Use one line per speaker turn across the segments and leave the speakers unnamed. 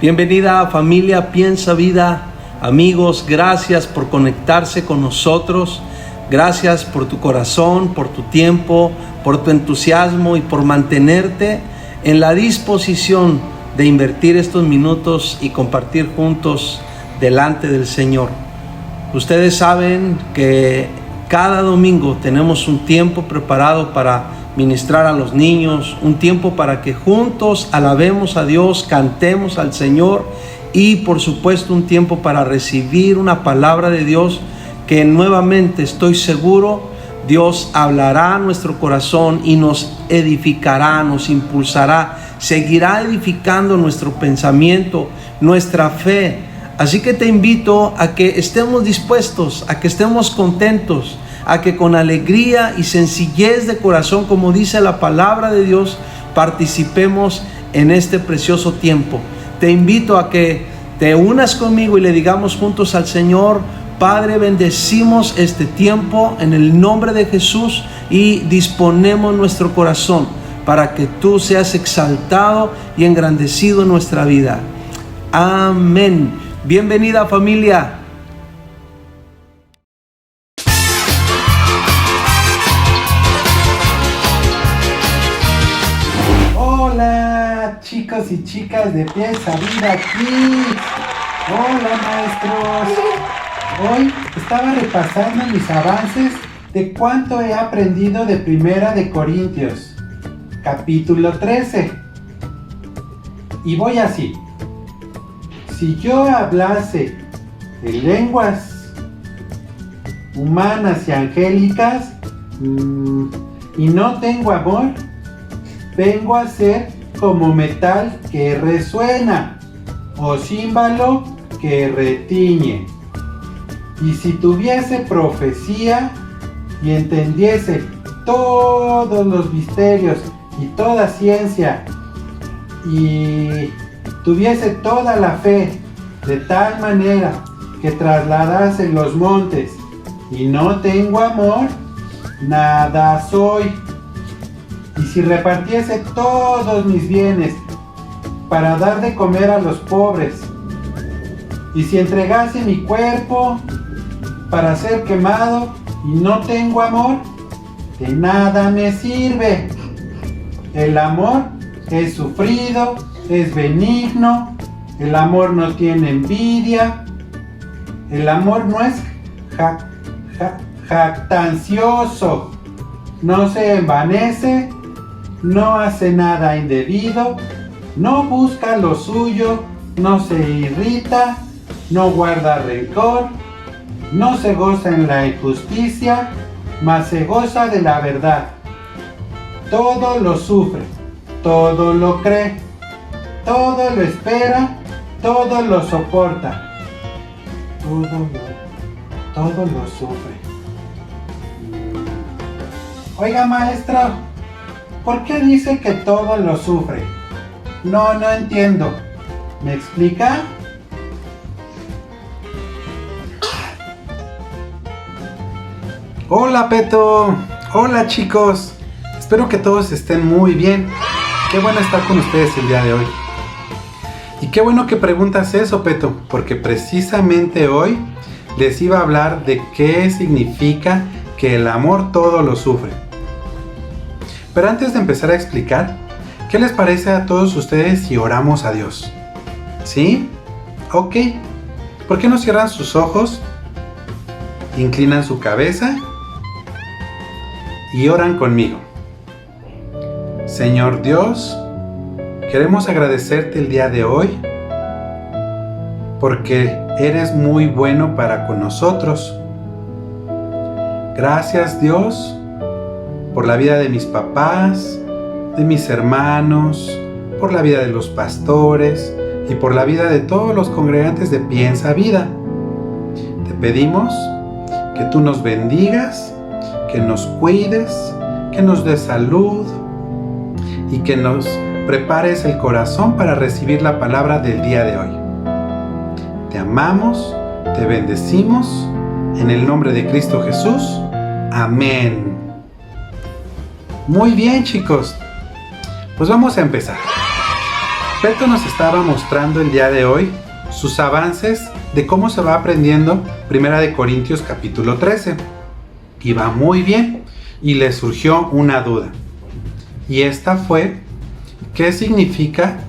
Bienvenida familia Piensa Vida. Amigos, gracias por conectarse con nosotros. Gracias por tu corazón, por tu tiempo, por tu entusiasmo y por mantenerte en la disposición de invertir estos minutos y compartir juntos delante del Señor. Ustedes saben que cada domingo tenemos un tiempo preparado para ministrar a los niños, un tiempo para que juntos alabemos a Dios, cantemos al Señor y por supuesto un tiempo para recibir una palabra de Dios que nuevamente estoy seguro Dios hablará a nuestro corazón y nos edificará, nos impulsará, seguirá edificando nuestro pensamiento, nuestra fe. Así que te invito a que estemos dispuestos, a que estemos contentos, a que con alegría y sencillez de corazón, como dice la palabra de Dios, participemos en este precioso tiempo. Te invito a que te unas conmigo y le digamos juntos al Señor: Padre, bendecimos este tiempo en el nombre de Jesús y disponemos nuestro corazón para que tú seas exaltado y engrandecido en nuestra vida. Amén. Bienvenida familia.
Hola chicos y chicas de Piensa Vida Kids. Hola maestros. Hoy estaba repasando mis avances de cuánto he aprendido de Primera de Corintios, capítulo 13. Y voy así. Si yo hablase de lenguas humanas y angélicas y no tengo amor, vengo a ser como metal que resuena o címbalo que retiñe. Y si tuviese profecía y entendiese todos los misterios y toda ciencia y tuviese toda la fe de tal manera que trasladase los montes y no tengo amor, nada soy. Y si repartiese todos mis bienes para dar de comer a los pobres, y si entregase mi cuerpo para ser quemado y no tengo amor, de nada me sirve. El amor es sufrido, es benigno, el amor no tiene envidia, el amor no es jactancioso, no se envanece, no hace nada indebido, no busca lo suyo, no se irrita, no guarda rencor, no se goza en la injusticia, mas se goza de la verdad. Todo lo sufre, todo lo cree, todo lo espera, todo lo soporta, todo lo sufre. Oiga maestro, ¿por qué dice que todo lo sufre? No entiendo. ¿Me explica?
Hola Peto, hola chicos, espero que todos estén muy bien. Qué bueno estar con ustedes el día de hoy. Y qué bueno que preguntas eso, Peto, porque precisamente hoy les iba a hablar de qué significa que el amor todo lo sufre. Pero antes de empezar a explicar, ¿qué les parece a todos ustedes si oramos a Dios? ¿Sí? Ok. ¿Por qué no cierran sus ojos, inclinan su cabeza y oran conmigo? Señor Dios, queremos agradecerte el día de hoy porque eres muy bueno para con nosotros. Gracias Dios por la vida de mis papás, de mis hermanos, por la vida de los pastores y por la vida de todos los congregantes de Piensa Vida. Te pedimos que tú nos bendigas, que nos cuides, que nos des salud y que nos prepares el corazón para recibir la palabra del día de hoy. Te amamos, te bendecimos, en el nombre de Cristo Jesús. Amén. Muy bien chicos, pues vamos a empezar. Peto nos estaba mostrando el día de hoy sus avances de cómo se va aprendiendo 1 Corintios capítulo 13. Y va muy bien, y le surgió una duda. Y esta fue, ¿qué significa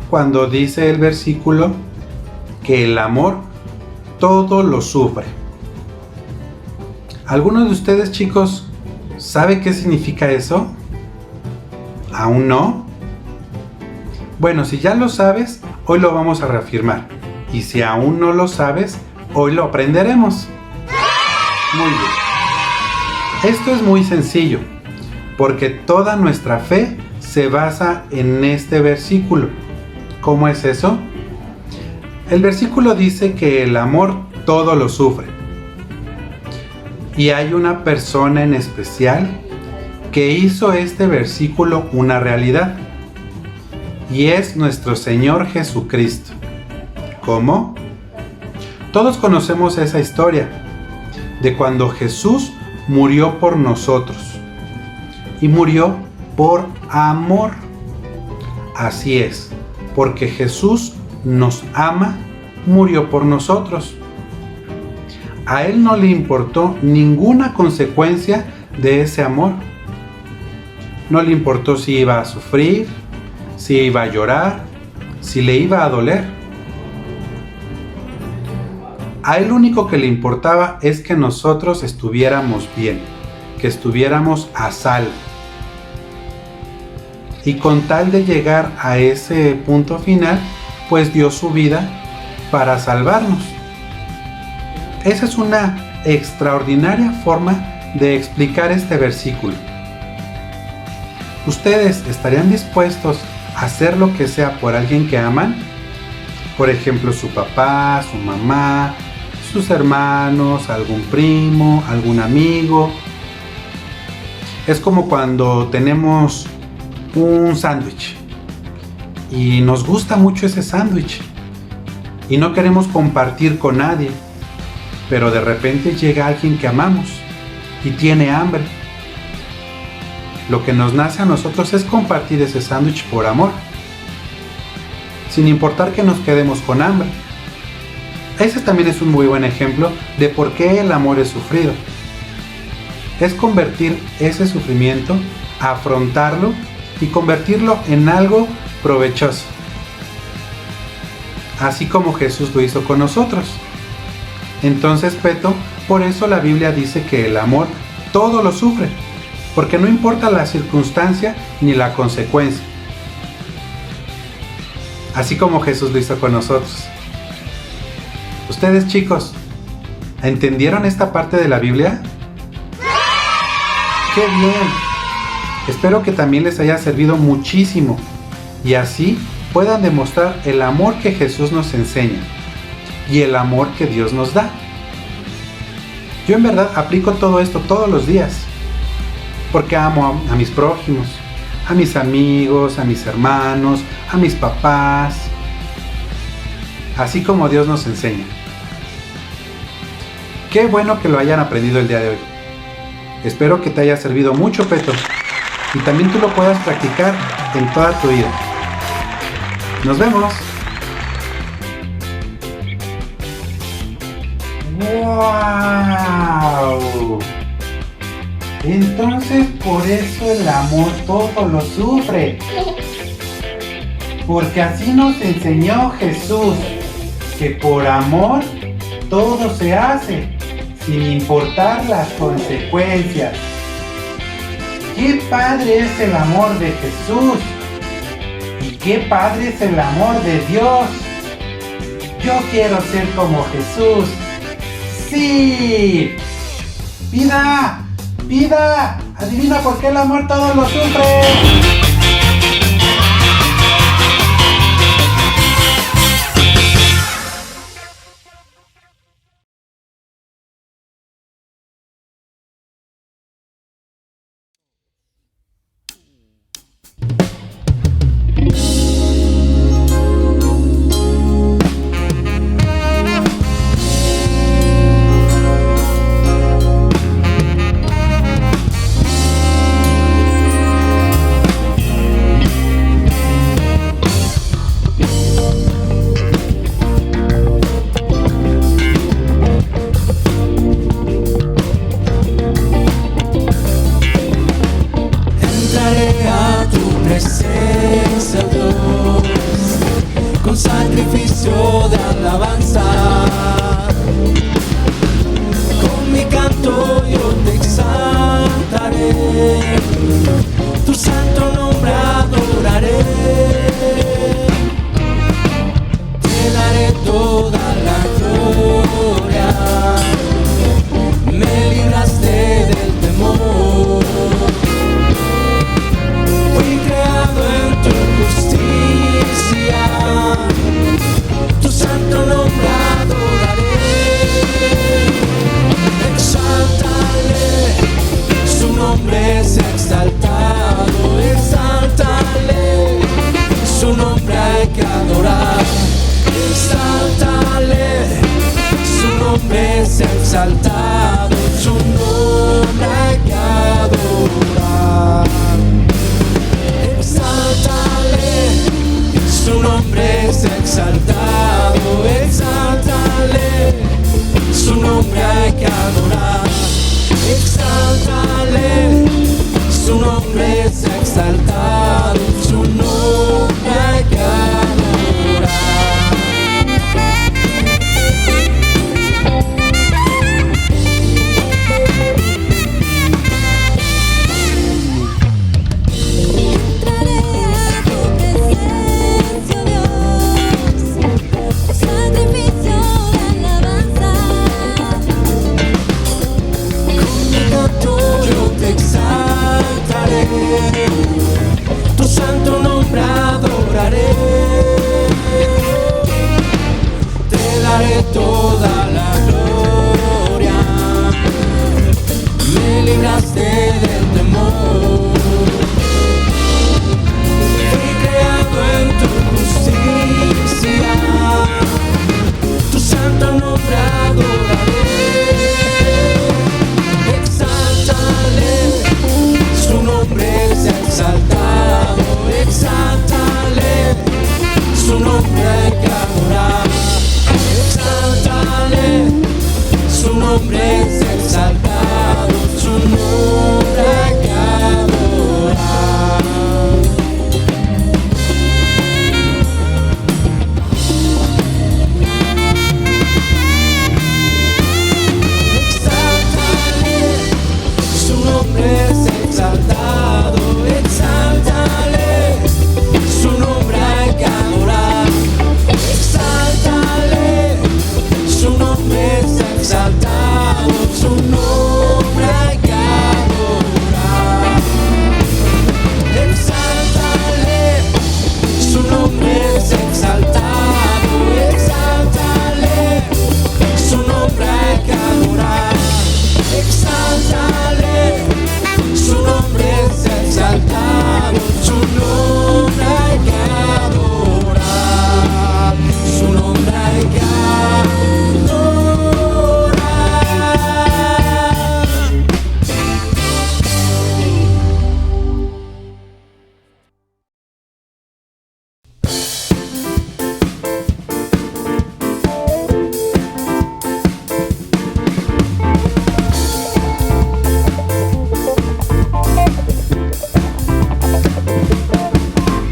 cuando dice el versículo que el amor todo lo sufre? ¿Alguno de ustedes, chicos, sabe qué significa eso? ¿Aún no? Bueno, si ya lo sabes, hoy lo vamos a reafirmar. Y si aún no lo sabes, hoy lo aprenderemos. Muy bien. Esto es muy sencillo, porque toda nuestra fe se basa en este versículo. ¿Cómo es eso? El versículo dice que el amor todo lo sufre. Y hay una persona en especial que hizo este versículo una realidad. Y es nuestro Señor Jesucristo. ¿Cómo? Todos conocemos esa historia de cuando Jesús murió por nosotros. Y murió por amor. Así es, porque Jesús nos ama, murió por nosotros. A Él no le importó ninguna consecuencia de ese amor. No le importó si iba a sufrir, si iba a llorar, si le iba a doler. A Él lo único que le importaba es que nosotros estuviéramos bien, que estuviéramos a salvo. Y con tal de llegar a ese punto final, pues dio su vida para salvarnos. Esa es una extraordinaria forma de explicar este versículo. ¿Ustedes estarían dispuestos a hacer lo que sea por alguien que aman? Por ejemplo, su papá, su mamá, sus hermanos, algún primo, algún amigo. Es como cuando tenemos un sándwich y nos gusta mucho ese sándwich y no queremos compartir con nadie, pero de repente llega alguien que amamos y tiene hambre. Lo que nos nace a nosotros es compartir ese sándwich por amor, sin importar que nos quedemos con hambre. Ese también es un muy buen ejemplo de por qué el amor es sufrido. Es convertir ese sufrimiento, afrontarlo y convertirlo en algo provechoso. Así como Jesús lo hizo con nosotros. Entonces, Peto, por eso la Biblia dice que el amor todo lo sufre, porque no importa la circunstancia ni la consecuencia. Así como Jesús lo hizo con nosotros. Ustedes, chicos, ¿entendieron esta parte de la Biblia? ¡Qué bien! Espero que también les haya servido muchísimo y así puedan demostrar el amor que Jesús nos enseña y el amor que Dios nos da. Yo en verdad aplico todo esto todos los días porque amo a mis prójimos, a mis amigos, a mis hermanos, a mis papás, así como Dios nos enseña. Qué bueno que lo hayan aprendido el día de hoy. Espero que te haya servido mucho, Peto, y también tú lo puedas practicar en toda tu vida. Nos vemos. ¡Wow! Entonces por eso el amor todo lo sufre. Porque así nos enseñó Jesús, que por amor todo se hace, sin importar las consecuencias. ¡Qué padre es el amor de Jesús! ¡Y qué padre es el amor de Dios! Yo quiero ser como Jesús. ¡Sí! ¡Vida! ¡Vida! ¿Adivina por qué el amor todo lo sufre?
con sacrificio de alabanza. Con mi canto yo te exaltaré, tu santo nombre adoraré. Te daré toda la gloria, me libraste del temor. Fui creado en tu justicia, tu santo nombre adoraré. Exáltale, su nombre es exaltado. Exáltale, su nombre hay que adorar. Exáltale, su nombre es exaltado. Su nombre hay que adorar. Exáltale, su nombre es exaltado. Exáltale, su nombre hay que adorar. Exáltale, su nombre es exaltado. Su nombre hay que adorar. Tu santo nombre adoraré, te daré toda la gloria, me libraste del temor. Fui creado en tu justicia, tu santo nombre adoraré. Exáltale, su nombre es exaltado. Exáltale, su nombre hay que adorar. Exáltale, su nombre es exaltado. Su nombre hay que adorar. Exáltale, su nombre es exaltado. Exáltale, su nombre hay que adorar. Exáltale, su nombre es exaltado. Su nombre hay que adorar. Exáltale, su nombre es exaltado. Exáltale, su nombre hay que adorar. Exáltale, su nombre es exaltado. Su nombre hay que adorar. Su nombre hay que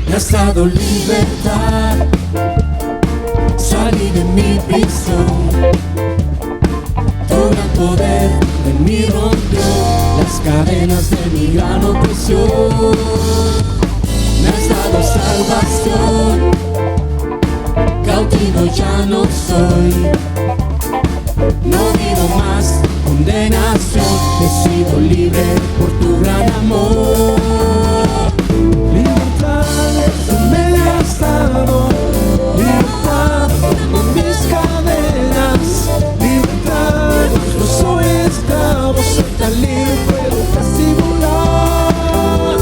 me has dado libertad, salí de mi prisión. Tu gran poder en mí rompió las cadenas de mi gran opresión. Me has dado salvación, cautivo ya no soy. No vivo más condenación, he sido libre por tu gran amor. Tú me has dado libertad en mis cadenas, libertad, no soy esclavo, soy tan libre, puedo casi volar.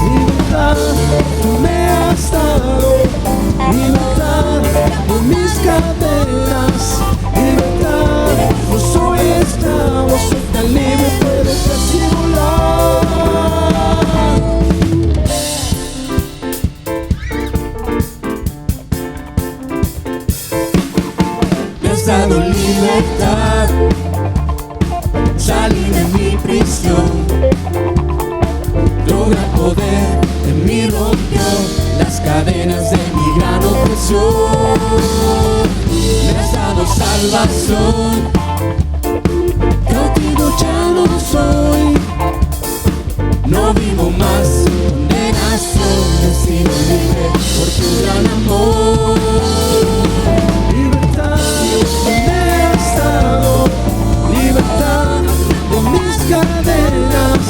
Libertad, tú me has dado libertad en mis cadenas, libertad, no soy esclavo, soy tan libre, puedo casi volar. Dado libertad, salí de mi prisión. Tu gran poder en mí rompió las cadenas de mi gran opresión. presión. Me has dado salvación. Cautivo ya no soy. No vivo más condenación. He sido libre por tu gran amor. Libertad me has dado. Libertad de mis cadenas.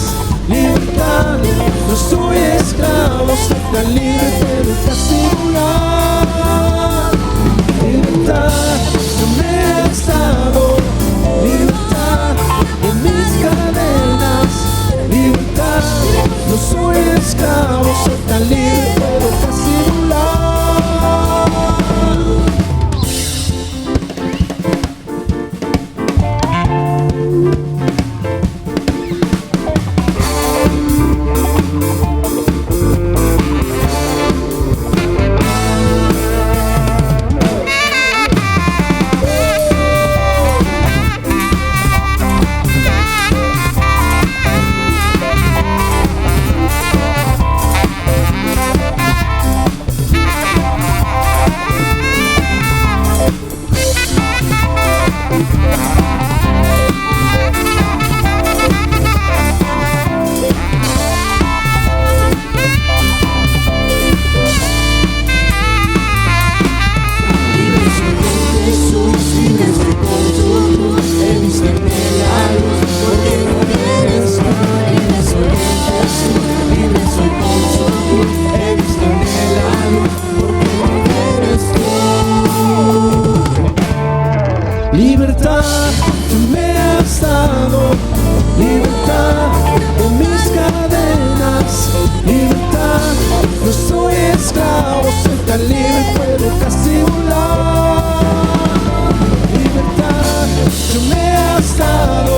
Libertad, no soy esclavo, soy tan libre pero casi volar. Libertad, no me has dado. Libertad de mis cadenas. Libertad, no soy esclavo, soy tan libre pero casi volar. Libertad, tú me has dado. Libertad de mis cadenas. Libertad, no soy esclavo, soy tan libre, puedo casi volar. Libertad, tú me has dado.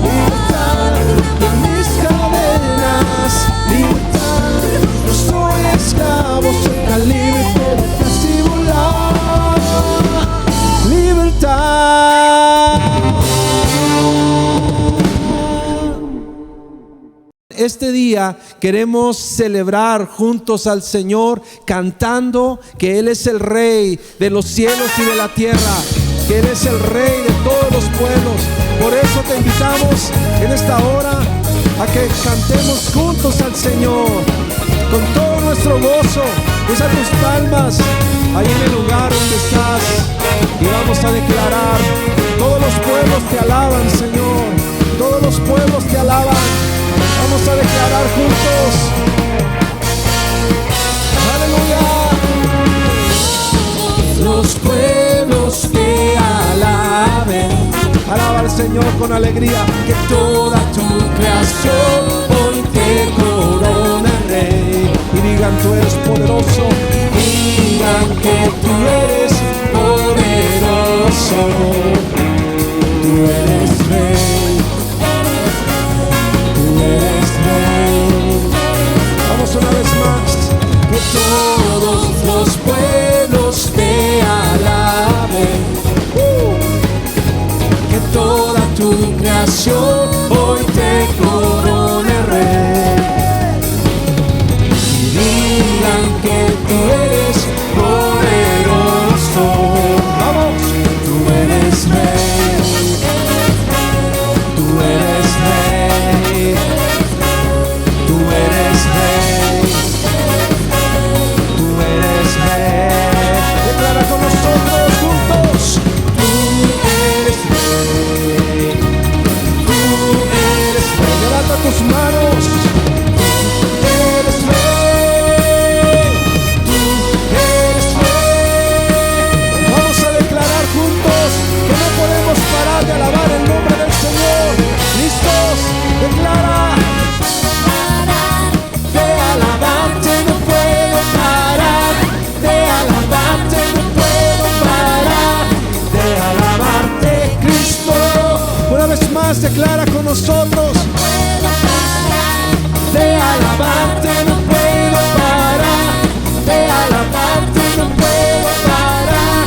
Libertad de mis cadenas. Libertad, no soy esclavo, soy tan libre, puedo casi volar. Libertad. Este día queremos celebrar juntos al Señor cantando que Él es el Rey de los cielos y de la tierra, que Él es el Rey de todos los pueblos. Por eso te invitamos en esta hora a que cantemos juntos al Señor con todo nuestro gozo. Usa tus palmas ahí en el lugar donde estás y vamos a declarar: todos los pueblos te alaban, Señor, todos los pueblos te alaban. Vamos a declarar juntos: aleluya. Los pueblos te alaben. Alaba al Señor con alegría. Que toda tu creación hoy te corona, Rey. Y digan: tú eres poderoso. Digan que tú eres poderoso. Tú eres Rey. Tú eres Rey. Vamos una vez más. Que todos los pueblos te alaben. Que toda tu creación hoy te corone, Rey. Y digan que tú eres poderoso. Vamos. Tú eres Rey. Tú eres Rey. Tú eres Rey. Tú eres Rey. Declara con nosotros juntos: tú eres Rey. Tú eres Rey. Levanta tus manos. Tú eres Rey. Tú eres Rey. Vamos a declarar juntos que no podemos parar de alabar el nombre del Señor. ¿Listos? Declara: de alabarte no puedo parar. De alabarte no puedo parar. De alabarte, Cristo. Una vez más declara con nosotros: de alabarte no puedo parar. De alabarte no puedo parar.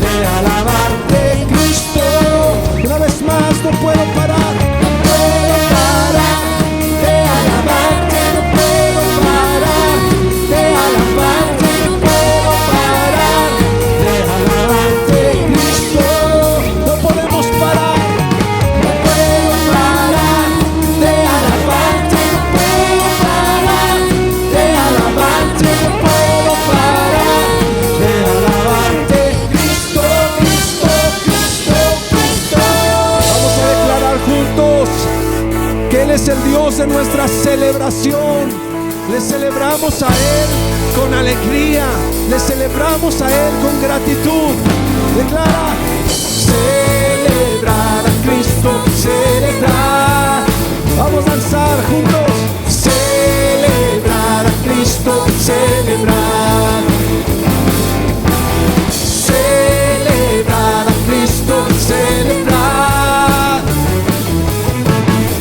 De alabarte, Cristo. Una vez más, no puedo parar. No puedo parar. De alabarte no puedo parar. De alabarte no puedo parar.
es el Dios de nuestra celebración. Le celebramos a Él con alegría, le celebramos a Él con gratitud. Declara: celebrar a Cristo, celebrar. Vamos a danzar juntos. Celebrar a Cristo, celebrar. Celebrar a Cristo, celebrar.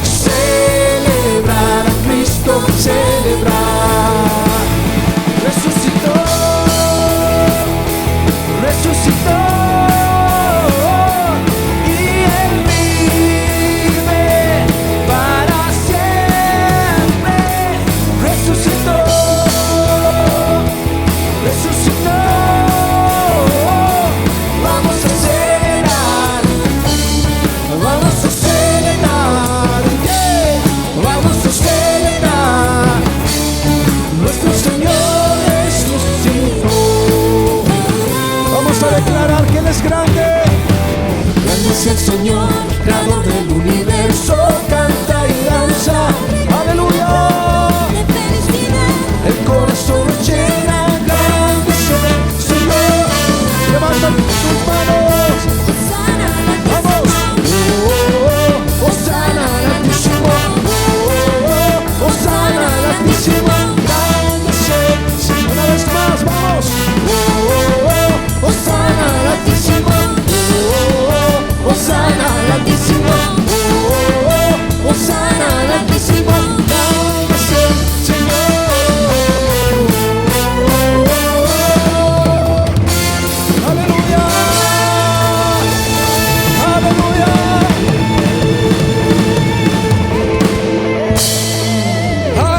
Celebrar a Cristo, celebrar. Resucitó, resucitó. Declarar que Él es grande. Grande es el Señor, creador del universo. Canta y danza, aleluya. El corazón nos llena. Grande es el Señor. Levanta tus manos. Vamos. Hosana al Altísimo. Hosana al Altísimo. Grande es el Señor. Una vez más, vamos. Hosana al Altísimo, Hosana al Altísimo, Hosana al Altísimo, grande es el Señor. Aleluya, aleluya,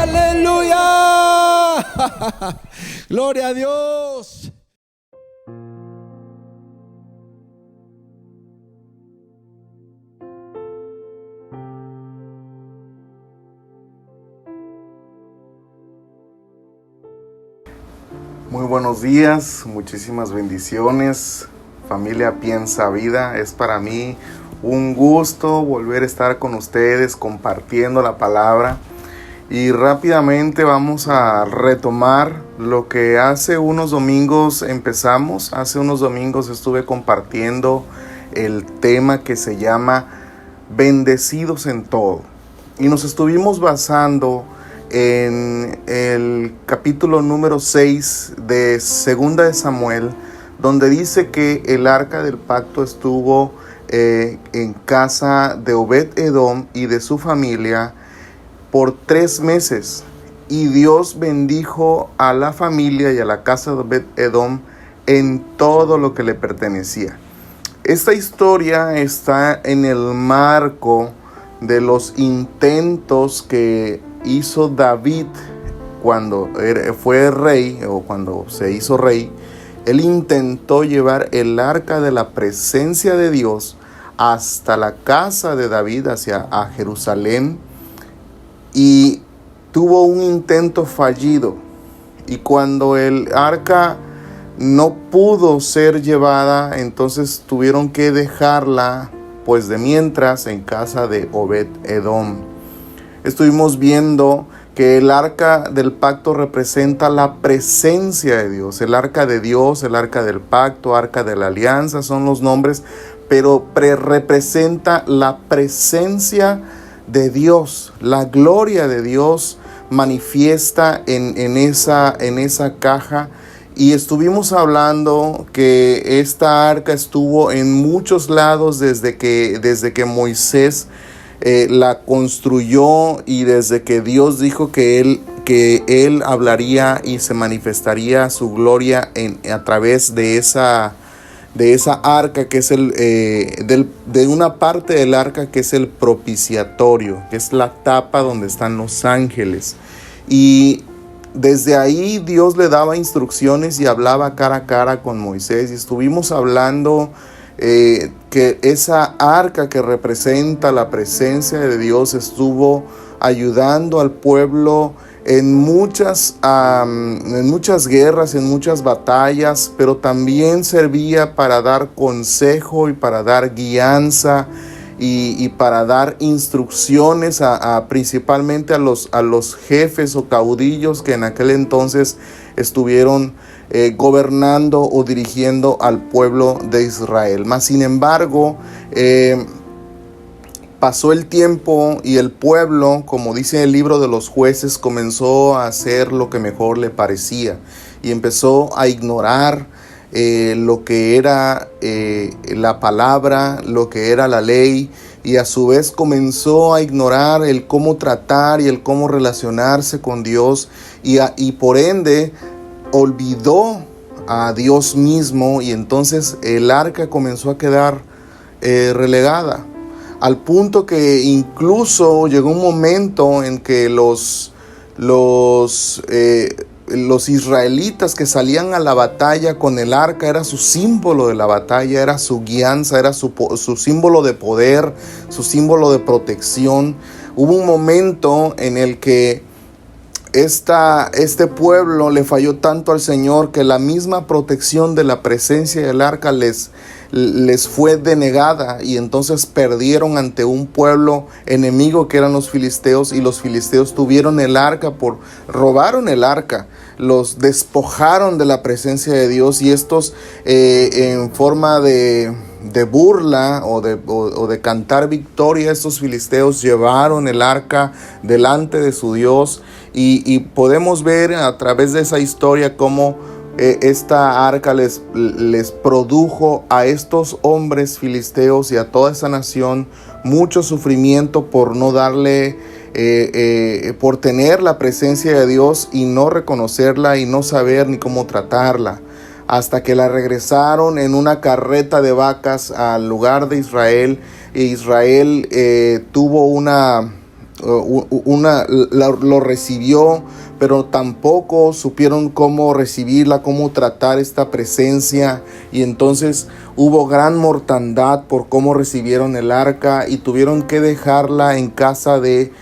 aleluya. Gloria a Dios.
Muy buenos días, muchísimas bendiciones, familia Piensa Vida. Es para mí un gusto volver a estar con ustedes compartiendo la palabra. Y rápidamente vamos a retomar lo que hace unos domingos empezamos. Hace unos domingos estuve compartiendo el tema que se llama Bendecidos en todo. Y nos estuvimos basando en el capítulo número 6 de Segunda de Samuel, donde dice que el arca del pacto estuvo en casa de Obed-Edom y de su familia por 3 meses. Y Dios bendijo a la familia y a la casa de Obed-Edom en todo lo que le pertenecía. Esta historia está en el marco de los intentos que hizo David cuando fue rey, o cuando se hizo rey. Él intentó llevar el arca de la presencia de Dios hasta la casa de David, a Jerusalén, y tuvo un intento fallido. Y cuando el arca no pudo ser llevada, entonces tuvieron que dejarla, pues de mientras, en casa de Obed-Edom. Estuvimos viendo que el arca del pacto representa la presencia de Dios. El arca de Dios, el arca del pacto, arca de la alianza, son los nombres, pero representa la presencia de Dios. La gloria de Dios manifiesta en esa caja. Y estuvimos hablando que esta arca estuvo en muchos lados desde que Moisés la construyó, y desde que Dios dijo que él hablaría y se manifestaría su gloria a través de esa arca, que es de una parte del arca que es el propiciatorio, que es la tapa donde están los ángeles. Y desde ahí Dios le daba instrucciones y hablaba cara a cara con Moisés. Y estuvimos hablando que esa arca que representa la presencia de Dios estuvo ayudando al pueblo en muchas guerras, en muchas batallas, pero también servía para dar consejo y para dar guianza y para dar instrucciones principalmente a los jefes o caudillos que en aquel entonces estuvieron gobernando o dirigiendo al pueblo de Israel. Mas sin embargo, pasó el tiempo y el pueblo, como dice el libro de los Jueces, comenzó a hacer lo que mejor le parecía y empezó a ignorar lo que era la palabra, lo que era la ley, y a su vez comenzó a ignorar el cómo tratar y el cómo relacionarse con Dios, y por ende olvidó a Dios mismo, y entonces el arca comenzó a quedar relegada, al punto que incluso llegó un momento en que los israelitas que salían a la batalla con el arca era su símbolo de la batalla, era su guianza, era su símbolo de poder, su símbolo de protección. Hubo un momento en el que este pueblo le falló tanto al Señor que la misma protección de la presencia del arca les fue denegada, y entonces perdieron ante un pueblo enemigo que eran los filisteos, y los filisteos tuvieron el arca, robaron el arca, los despojaron de la presencia de Dios, y estos en forma de burla o de cantar victoria, estos filisteos llevaron el arca delante de su Dios, y podemos ver a través de esa historia cómo esta arca les produjo a estos hombres filisteos y a toda esa nación mucho sufrimiento por no darle, por tener la presencia de Dios y no reconocerla y no saber ni cómo tratarla, hasta que la regresaron en una carreta de vacas al lugar de Israel. E Israel tuvo lo recibió, pero tampoco supieron cómo recibirla, cómo tratar esta presencia, y entonces hubo gran mortandad por cómo recibieron el arca, y tuvieron que dejarla en casa de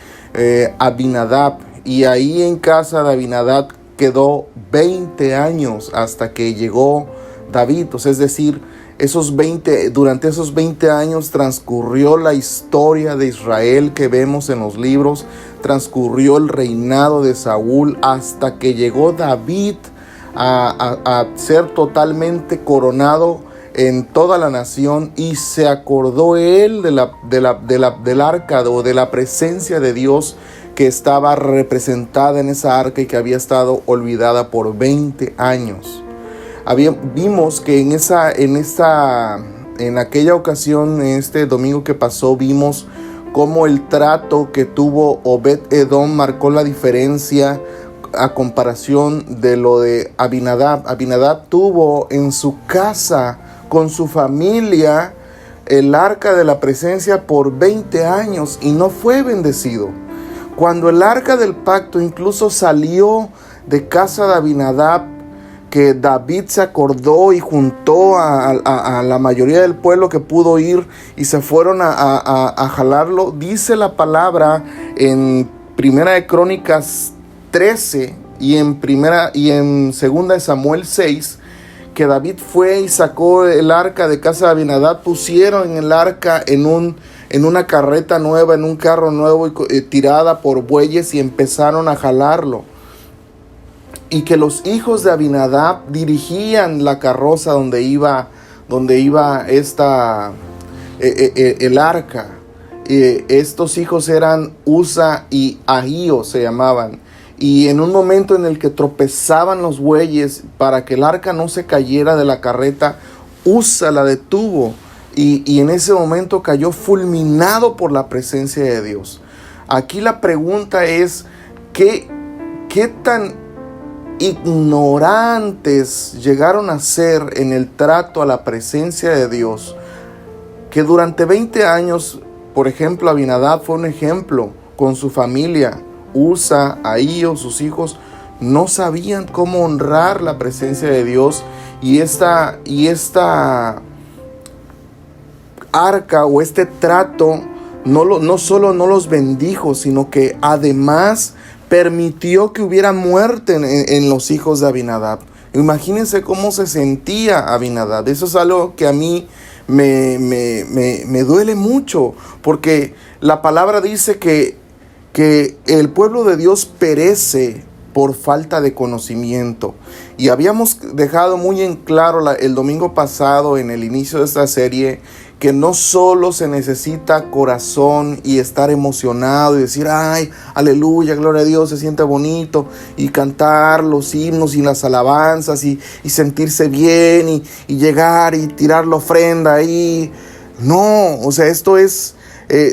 Abinadab, y ahí en casa de Abinadab quedó 20 años hasta que llegó David. O sea, es decir, durante esos 20 años transcurrió la historia de Israel que vemos en los libros, transcurrió el reinado de Saúl hasta que llegó David a ser totalmente coronado en toda la nación, y se acordó él del arca o de la presencia de Dios que estaba representada en esa arca y que había estado olvidada por 20 años. Vimos que en aquella ocasión, en este domingo que pasó, vimos cómo el trato que tuvo Obed-Edom marcó la diferencia a comparación de lo de Abinadab. Abinadab tuvo en su casa con su familia el arca de la presencia por 20 años y no fue bendecido. Cuando el arca del pacto incluso salió de casa de Abinadab, que David se acordó y juntó a la mayoría del pueblo que pudo ir y se fueron a jalarlo, dice la palabra en Primera de Crónicas 13 y en Segunda de Samuel 6, que David fue y sacó el arca de casa de Abinadab, pusieron el arca en una carreta nueva, en un carro nuevo, tirada por bueyes, y empezaron a jalarlo. Y que los hijos de Abinadab dirigían la carroza donde iba el arca. Estos hijos eran Uza y Ahío, se llamaban. Y en un momento en el que tropezaban los bueyes para que el arca no se cayera de la carreta, Uza la detuvo. Y en ese momento cayó fulminado por la presencia de Dios. Aquí la pregunta es, ¿qué tan ignorantes llegaron a ser en el trato a la presencia de Dios, que durante 20 años, por ejemplo, Abinadab fue un ejemplo con su familia, Uza, Ahío, sus hijos, no sabían cómo honrar la presencia de Dios, y esta arca o este trato no solo no los bendijo, sino que además permitió que hubiera muerte en los hijos de Abinadab, Imagínense cómo se sentía Abinadab. Eso es algo que a mí me duele mucho, porque la palabra dice que el pueblo de Dios perece por falta de conocimiento. Y habíamos dejado muy en claro el domingo pasado, en el inicio de esta serie, que no solo se necesita corazón y estar emocionado y decir, ay, aleluya, gloria a Dios, se siente bonito, y cantar los himnos y las alabanzas y sentirse bien y llegar y tirar la ofrenda ahí. No, o sea, esto es,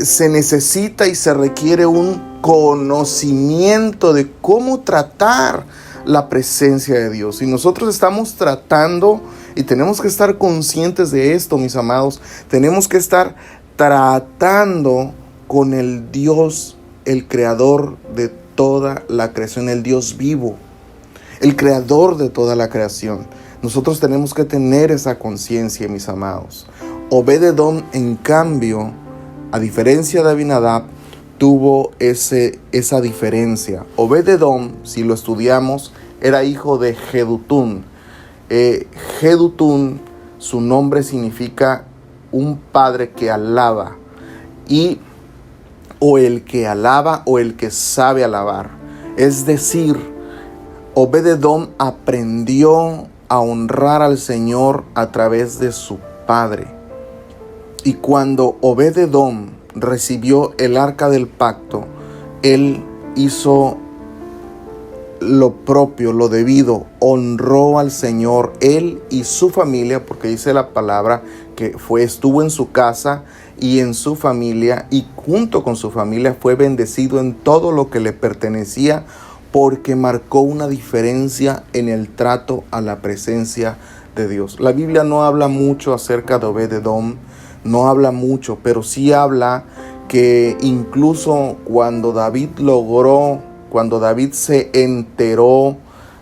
se necesita y se requiere un conocimiento de cómo tratar la presencia de Dios. Y nosotros estamos tratando, y tenemos que estar conscientes de esto, mis amados. Tenemos que estar tratando con el Dios, el creador de toda la creación, el Dios vivo, el creador de toda la creación. Nosotros tenemos que tener esa conciencia, mis amados. Obed-edom, en cambio, a diferencia de Abinadab, tuvo esa diferencia. Obed-edom, si lo estudiamos, era hijo de Jedutún. Jedutún, su nombre significa un padre que alaba, o el que alaba o el que sabe alabar. Es decir, Obed-edom aprendió a honrar al Señor a través de su padre. Y cuando Obed-edom recibió el arca del pacto, él hizo lo propio, lo debido, honró al Señor, él y su familia, porque dice la palabra que estuvo en su casa y en su familia, y junto con su familia fue bendecido en todo lo que le pertenecía, porque marcó una diferencia en el trato a la presencia de Dios. La Biblia no habla mucho acerca de Obed-edom, no habla mucho, pero sí habla que incluso cuando David se enteró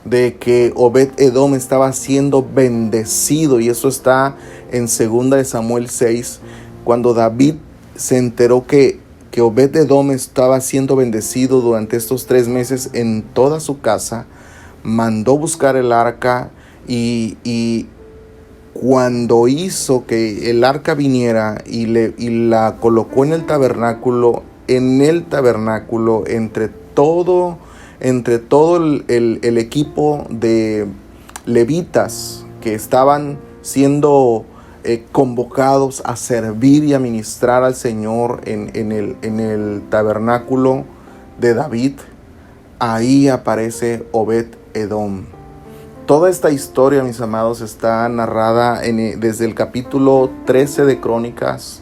de que Obed-edom estaba siendo bendecido, y eso está en 2 Samuel 6, cuando David se enteró que Obed-edom estaba siendo bendecido durante estos 3 meses en toda su casa, mandó buscar el arca, y cuando hizo que el arca viniera y la colocó en el tabernáculo, entre todo el equipo de levitas que estaban siendo convocados a servir y a ministrar al Señor en el tabernáculo de David, ahí aparece Obed-edom. Toda esta historia, mis amados, está narrada desde el capítulo 13 de Crónicas,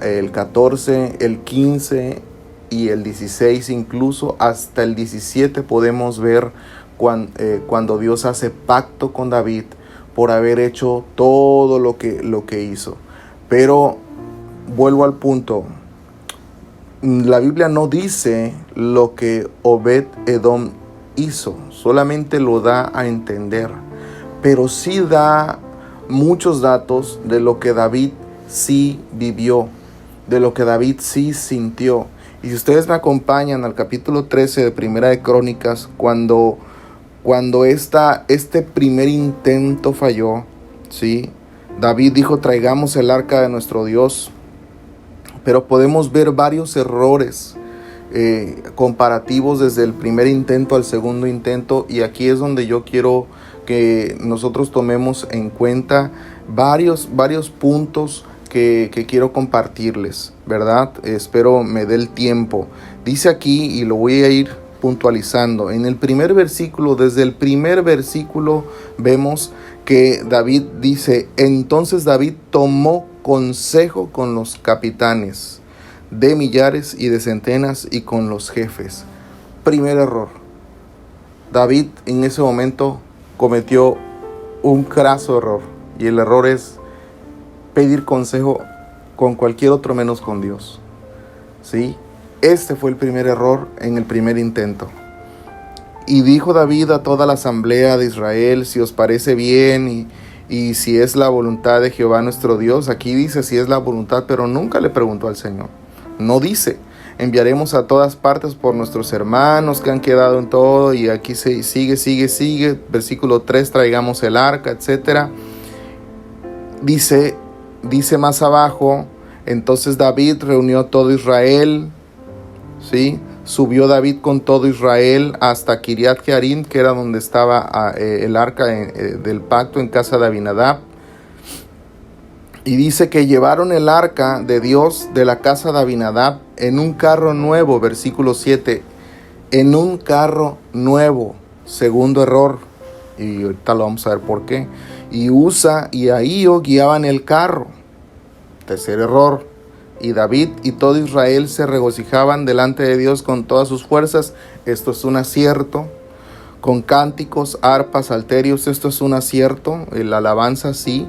el 14, el 15 y el 16, incluso hasta el 17 podemos ver cuando Dios hace pacto con David por haber hecho todo lo que hizo. Pero vuelvo al punto, la Biblia no dice lo que Obed-edom hizo, solamente lo da a entender, pero sí da muchos datos de lo que David sí vivió, de lo que David sí sintió. Y si ustedes me acompañan al capítulo 13 de Primera de Crónicas, cuando este primer intento falló, ¿sí? David dijo, traigamos el arca de nuestro Dios, pero podemos ver varios errores comparativos desde el primer intento al segundo intento, y aquí es donde yo quiero que nosotros tomemos en cuenta varios puntos que quiero compartirles, ¿verdad? Espero me dé el tiempo. Dice aquí, y lo voy a ir puntualizando, en el primer versículo, desde el primer versículo vemos que David dice, entonces David tomó consejo con los capitanes de millares y de centenas y con los jefes. Primer error. David en ese momento cometió un craso error, y el error es pedir consejo con cualquier otro menos con Dios. ¿Sí? Este fue el primer error en el primer intento. Y dijo David a toda la asamblea de Israel, si os parece bien y si es la voluntad de Jehová nuestro Dios. Aquí dice si es la voluntad, pero nunca le preguntó al Señor. No dice. enviaremos a todas partes por nuestros hermanos que han quedado en todo. Y aquí sigue. Versículo 3, traigamos el arca, etc. Dice más abajo, entonces David reunió a todo Israel, ¿sí? Subió David con todo Israel hasta Kiriat Jearim, que era donde estaba el arca del pacto, en casa de Abinadab. Y dice que llevaron el arca de Dios de la casa de Abinadab en un carro nuevo, versículo 7. En un carro nuevo, segundo error. Y ahorita lo vamos a ver por qué. Y Usa y Ahío guiaban el carro, tercer error. Y David y todo Israel se regocijaban delante de Dios con todas sus fuerzas. Esto es un acierto. Con cánticos, arpas, salterios. Esto es un acierto. La alabanza sí.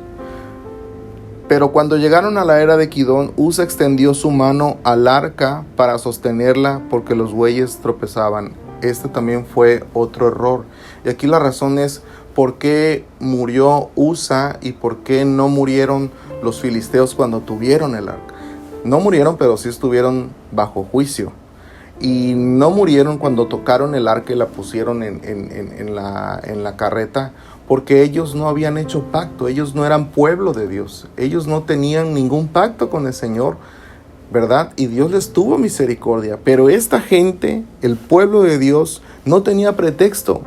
Pero cuando llegaron a la era de Kidón, Usa extendió su mano al arca para sostenerla porque los bueyes tropezaban. Este también fue otro error. Y aquí la razón es por qué murió Usa y por qué no murieron los filisteos cuando tuvieron el arca. No murieron, pero sí estuvieron bajo juicio. Y no murieron cuando tocaron el arca y la pusieron en la carreta, porque ellos no habían hecho pacto. Ellos no eran pueblo de Dios. Ellos no tenían ningún pacto con el Señor, ¿verdad? Y Dios les tuvo misericordia. Pero esta gente, el pueblo de Dios, no tenía pretexto.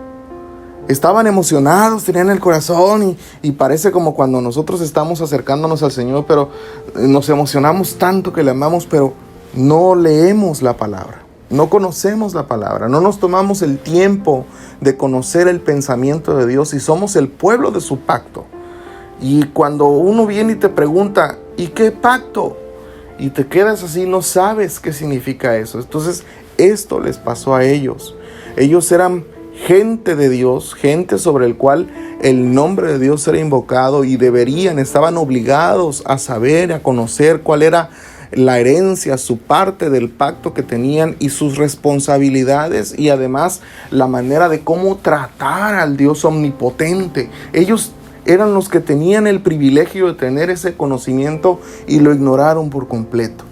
Estaban emocionados, tenían el corazón y parece como cuando nosotros estamos acercándonos al Señor, pero nos emocionamos tanto que le amamos, pero no leemos la palabra, no conocemos la palabra, no nos tomamos el tiempo de conocer el pensamiento de Dios y somos el pueblo de su pacto. Y cuando uno viene y te pregunta, ¿y qué pacto? Y te quedas así, no sabes qué significa eso. Entonces, esto les pasó a ellos. Ellos eran gente de Dios, gente sobre el cual el nombre de Dios era invocado y estaban obligados a saber, a conocer cuál era la herencia, su parte del pacto que tenían y sus responsabilidades y además la manera de cómo tratar al Dios omnipotente. Ellos eran los que tenían el privilegio de tener ese conocimiento y lo ignoraron por completo.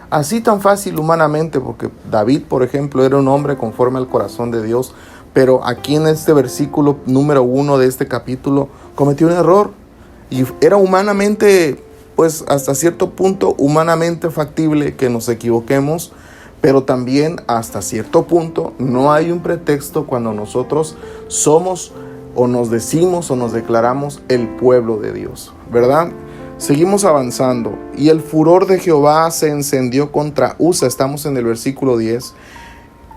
Así tan fácil humanamente, porque David, por ejemplo, era un hombre conforme al corazón de Dios, pero aquí en este versículo número 1 de este capítulo cometió un error y era humanamente, pues hasta cierto punto humanamente factible que nos equivoquemos, pero también hasta cierto punto no hay un pretexto cuando nosotros somos o nos decimos o nos declaramos el pueblo de Dios, ¿verdad? Seguimos avanzando. Y el furor de Jehová se encendió contra Usa, estamos en el versículo 10,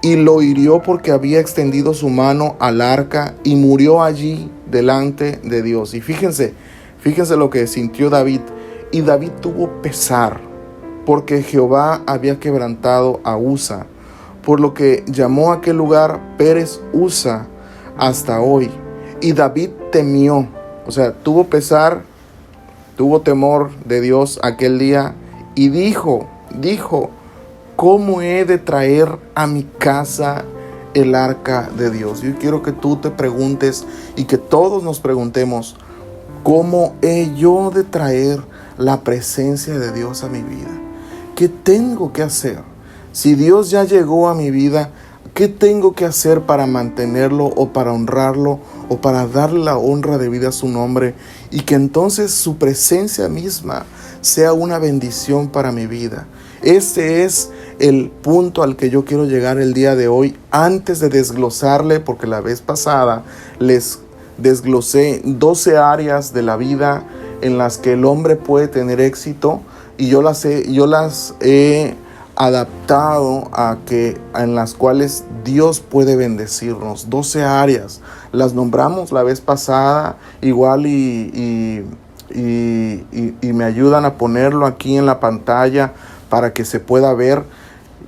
y lo hirió porque había extendido su mano al arca y murió allí delante de Dios. Y fíjense lo que sintió David. Y David tuvo pesar porque Jehová había quebrantado a Usa, por lo que llamó a aquel lugar Pérez Usa hasta hoy. Y David temió, o sea, tuvo pesar, tuvo temor de Dios aquel día y dijo, ¿cómo he de traer a mi casa el arca de Dios? Yo quiero que tú te preguntes y que todos nos preguntemos, ¿cómo he yo de traer la presencia de Dios a mi vida? ¿Qué tengo que hacer? Si Dios ya llegó a mi vida, ¿qué tengo que hacer para mantenerlo o para honrarlo o para darle la honra de vida a su nombre? Y que entonces su presencia misma sea una bendición para mi vida. Este es el punto al que yo quiero llegar el día de hoy, antes de desglosarle, porque la vez pasada les desglosé 12 áreas de la vida en las que el hombre puede tener éxito, y yo las he adaptado en las cuales Dios puede bendecirnos. 12 áreas, las nombramos la vez pasada, igual y me ayudan a ponerlo aquí en la pantalla para que se pueda ver.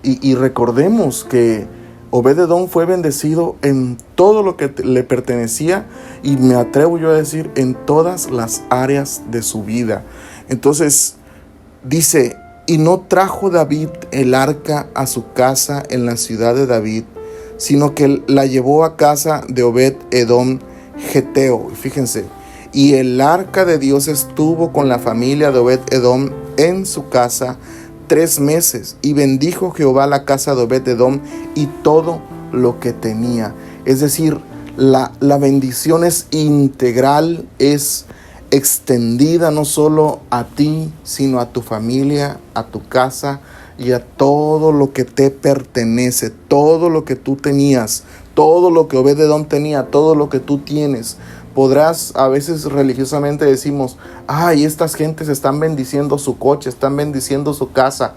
Y recordemos que Obed-Edom fue bendecido en todo lo que le pertenecía, y me atrevo yo a decir en todas las áreas de su vida. Entonces dice, y no trajo David el arca a su casa en la ciudad de David, sino que la llevó a casa de Obed-Edom Geteo. Fíjense, y el arca de Dios estuvo con la familia de Obed-Edom en su casa 3 meses. Y bendijo Jehová la casa de Obed-edom y todo lo que tenía. Es decir, la bendición es integral, es extendida no solo a ti, sino a tu familia, a tu casa y a todo lo que te pertenece, todo lo que tú tenías, todo lo que Obed-edom tenía, todo lo que tú tienes. Podrás, a veces religiosamente decimos, ay, estas gentes están bendiciendo su coche, están bendiciendo su casa,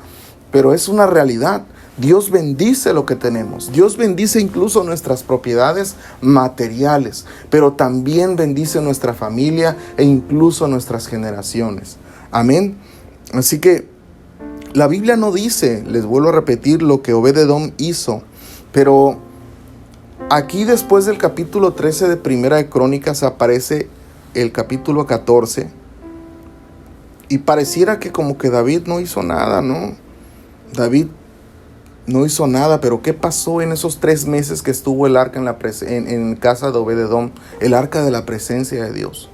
pero es una realidad. Dios bendice lo que tenemos. Dios bendice incluso nuestras propiedades materiales, pero también bendice nuestra familia e incluso nuestras generaciones. Amén. Así que la Biblia no dice, les vuelvo a repetir, lo que Obed-edom hizo, pero aquí después del capítulo 13 de Primera de Crónicas aparece el capítulo 14 y pareciera que como que David no hizo nada, ¿no? David no hizo nada, pero ¿qué pasó en esos 3 meses que estuvo el arca en casa de Obed-edom? El arca de la presencia de Dios.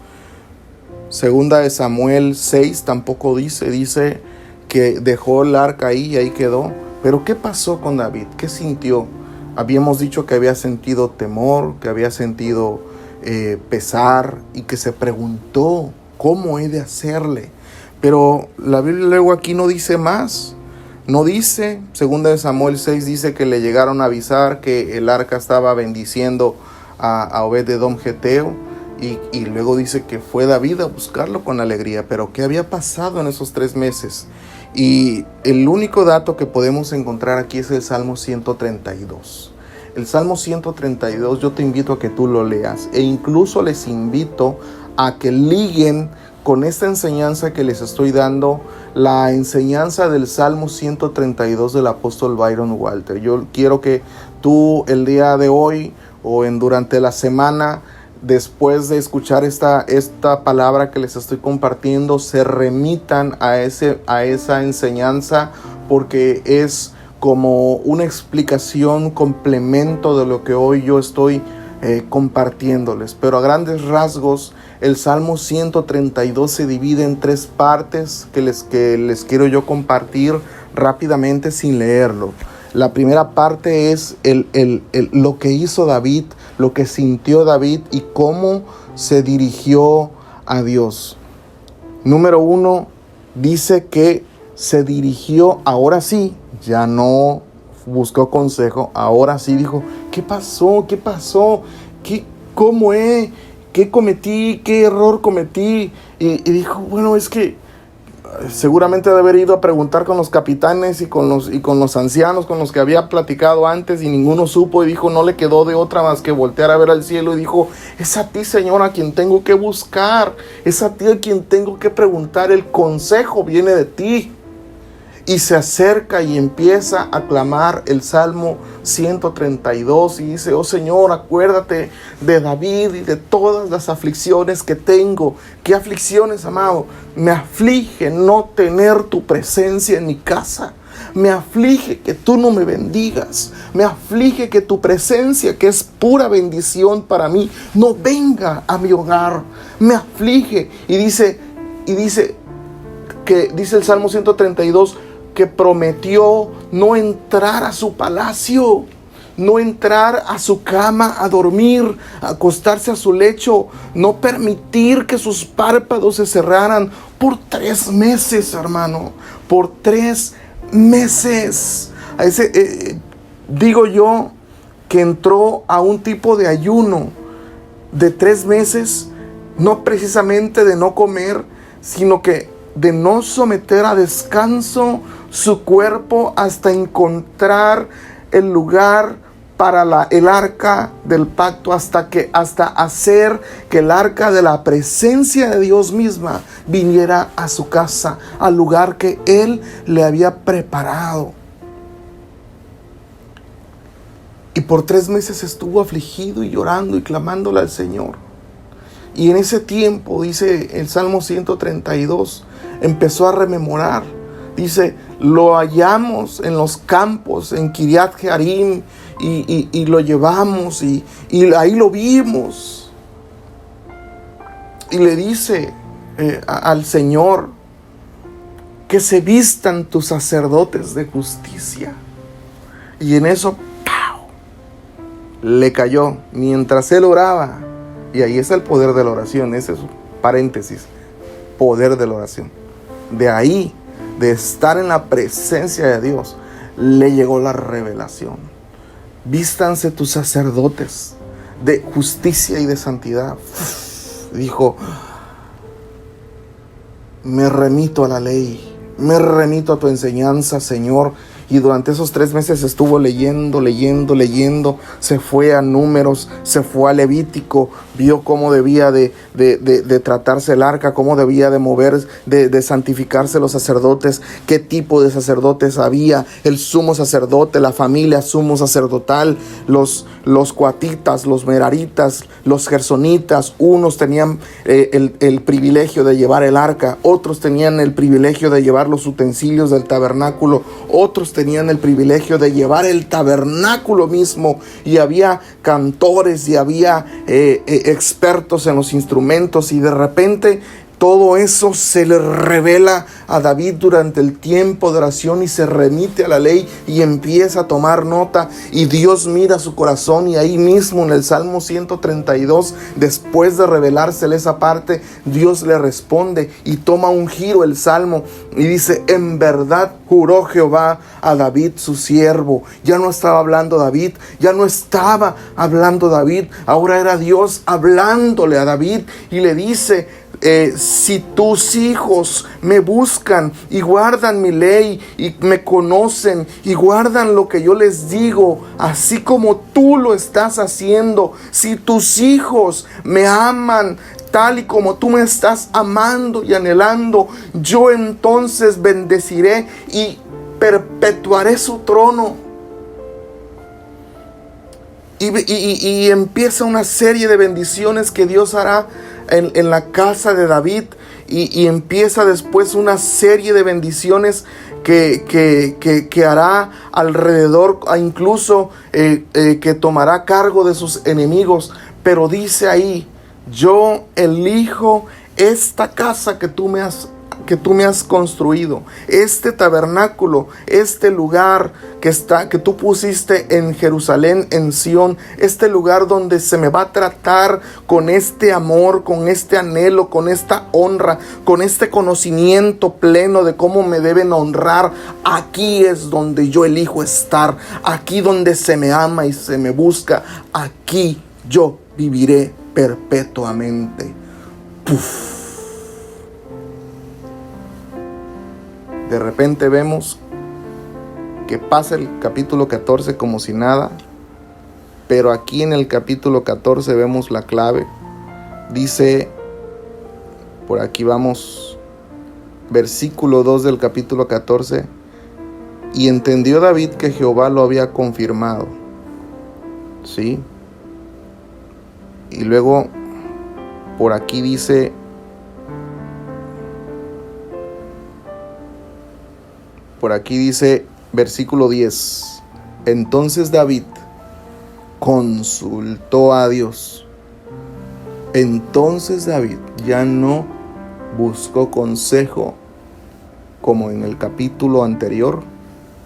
Segunda de Samuel 6 tampoco dice que dejó el arca ahí y ahí quedó. Pero ¿qué pasó con David? ¿Qué sintió? Habíamos dicho que había sentido temor, que había sentido pesar y que se preguntó cómo he de hacerle. Pero la Biblia luego aquí no dice más. No dice, segunda de Samuel 6 dice que le llegaron a avisar que el arca estaba bendiciendo a Obed-edom geteo y luego dice que fue David a buscarlo con alegría. Pero ¿qué había pasado en esos 3 meses? Y el único dato que podemos encontrar aquí es el Salmo 132. El Salmo 132 yo te invito a que tú lo leas e incluso les invito a que liguen con esta enseñanza que les estoy dando, la enseñanza del Salmo 132 del apóstol Byron Walter. Yo quiero que tú el día de hoy o durante la semana, después de escuchar esta palabra que les estoy compartiendo, se remitan a esa enseñanza, porque es como una explicación, complemento de lo que hoy yo estoy compartiéndoles. Pero a grandes rasgos, el Salmo 132 se divide en 3 partes que les quiero yo compartir rápidamente sin leerlo. La primera parte es lo que hizo David, lo que sintió David y cómo se dirigió a Dios. Número 1, dice que se dirigió, ahora sí, ya no buscó consejo, ahora sí dijo, ¿qué pasó? ¿Qué cometí? ¿Qué error cometí? Y dijo, bueno, es que seguramente de haber ido a preguntar con los capitanes y con los ancianos con los que había platicado antes y ninguno supo, y dijo, no le quedó de otra más que voltear a ver al cielo y dijo, es a ti, Señor, a quien tengo que buscar, es a ti a quien tengo que preguntar, el consejo viene de ti. Y se acerca y empieza a clamar el Salmo 132 y dice, oh Señor, acuérdate de David y de todas las aflicciones que tengo. ¿Qué aflicciones, amado? Me aflige no tener tu presencia en mi casa. Me aflige que tú no me bendigas. Me aflige que tu presencia, que es pura bendición para mí, no venga a mi hogar. Me aflige. Y dice el Salmo 132, que prometió no entrar a su palacio, no entrar a su cama a dormir, a acostarse a su lecho, no permitir que sus párpados se cerraran por 3 meses, hermano, por 3 meses. Digo yo que entró a un tipo de ayuno de 3 meses, no precisamente de no comer, sino que de no someter a descanso su cuerpo hasta encontrar el lugar para el arca del pacto, hasta hacer que el arca de la presencia de Dios misma viniera a su casa, al lugar que Él le había preparado. Y por 3 meses estuvo afligido y llorando y clamándole al Señor. Y en ese tiempo, dice el Salmo 132, empezó a rememorar. Dice, lo hallamos en los campos, en Kiriat Jearim, y lo llevamos y ahí lo vimos. Y le dice al Señor, que se vistan tus sacerdotes de justicia. Y en eso, ¡pau!, le cayó mientras él oraba. Y ahí está el poder de la oración. Ese es un paréntesis. Poder de la oración. De ahí, de estar en la presencia de Dios, le llegó la revelación. Vístanse tus sacerdotes de justicia y de santidad. Dijo: me remito a la ley, me remito a tu enseñanza, Señor. Y durante esos 3 meses estuvo leyendo. Se fue a Números, se fue a Levítico, vio cómo debía de tratarse el arca, cómo debía de mover, de santificarse los sacerdotes, qué tipo de sacerdotes había, el sumo sacerdote, la familia sumo sacerdotal, los coatitas, los meraritas, los gersonitas. Unos tenían el privilegio de llevar el arca, otros tenían el privilegio de llevar los utensilios del tabernáculo, otros tenían el privilegio de llevar el tabernáculo mismo, y había cantores y había expertos en los instrumentos. Y de repente todo eso se le revela a David durante el tiempo de oración, y se remite a la ley y empieza a tomar nota, y Dios mira su corazón. Y ahí mismo en el Salmo 132, después de revelársele esa parte, Dios le responde y toma un giro el Salmo y dice: en verdad juró Jehová a David su siervo. Ya no estaba hablando David, ahora era Dios hablándole a David, y le dice: si tus hijos me buscan y guardan mi ley y me conocen y guardan lo que yo les digo, así como tú lo estás haciendo, si tus hijos me aman tal y como tú me estás amando y anhelando, yo entonces bendeciré y perpetuaré su trono. Y empieza una serie de bendiciones que Dios hará en la casa de David, y empieza después una serie de bendiciones que hará alrededor, incluso que tomará cargo de sus enemigos. Pero dice ahí: yo elijo esta casa que tú me has construido, este tabernáculo, este lugar que tú pusiste en Jerusalén, en Sión, este lugar donde se me va a tratar con este amor, con este anhelo, con esta honra, con este conocimiento pleno de cómo me deben honrar. Aquí es donde yo elijo estar, aquí donde se me ama y se me busca, aquí yo viviré perpetuamente. ¡Puf! De repente vemos que pasa el capítulo 14 como si nada, pero aquí en el capítulo 14 vemos la clave. Dice, por aquí vamos, versículo 2 del capítulo 14: y entendió David que Jehová lo había confirmado. ¿Sí? Y luego por aquí dice, versículo 10: entonces David consultó a Dios. Entonces David ya no buscó consejo como en el capítulo anterior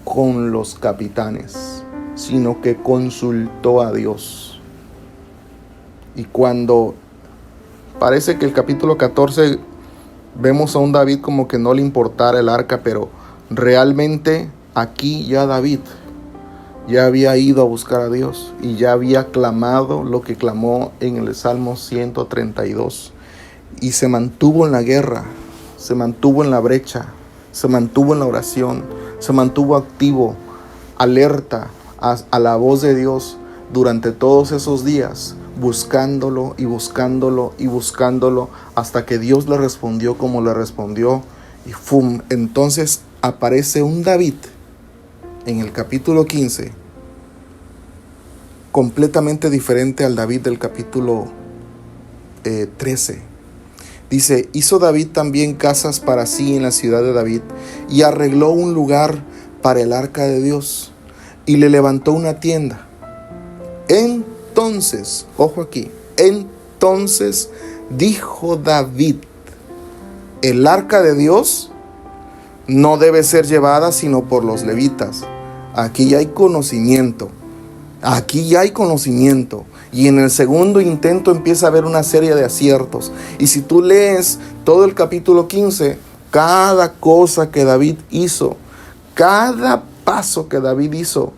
con los capitanes, sino que consultó a Dios. Y cuando parece que el capítulo 14 vemos a un David como que no le importara el arca, pero realmente aquí ya David ya había ido a buscar a Dios y ya había clamado lo que clamó en el Salmo 132, y se mantuvo en la guerra, se mantuvo en la brecha, se mantuvo en la oración, se mantuvo activo, alerta a la voz de Dios durante todos esos días, buscándolo y buscándolo y buscándolo, hasta que Dios le respondió como le respondió. Y ¡fum! Entonces aparece un David en el capítulo 15, completamente diferente al David del capítulo 13. Dice: hizo David también casas para sí en la ciudad de David, y arregló un lugar para el arca de Dios, y le levantó una tienda. Entonces, ojo aquí, dijo David: el arca de Dios no debe ser llevada sino por los levitas. Aquí ya hay conocimiento. Aquí ya hay conocimiento. Y en el segundo intento empieza a haber una serie de aciertos. Y si tú lees todo el capítulo 15, cada cosa que David hizo, cada paso que David hizo,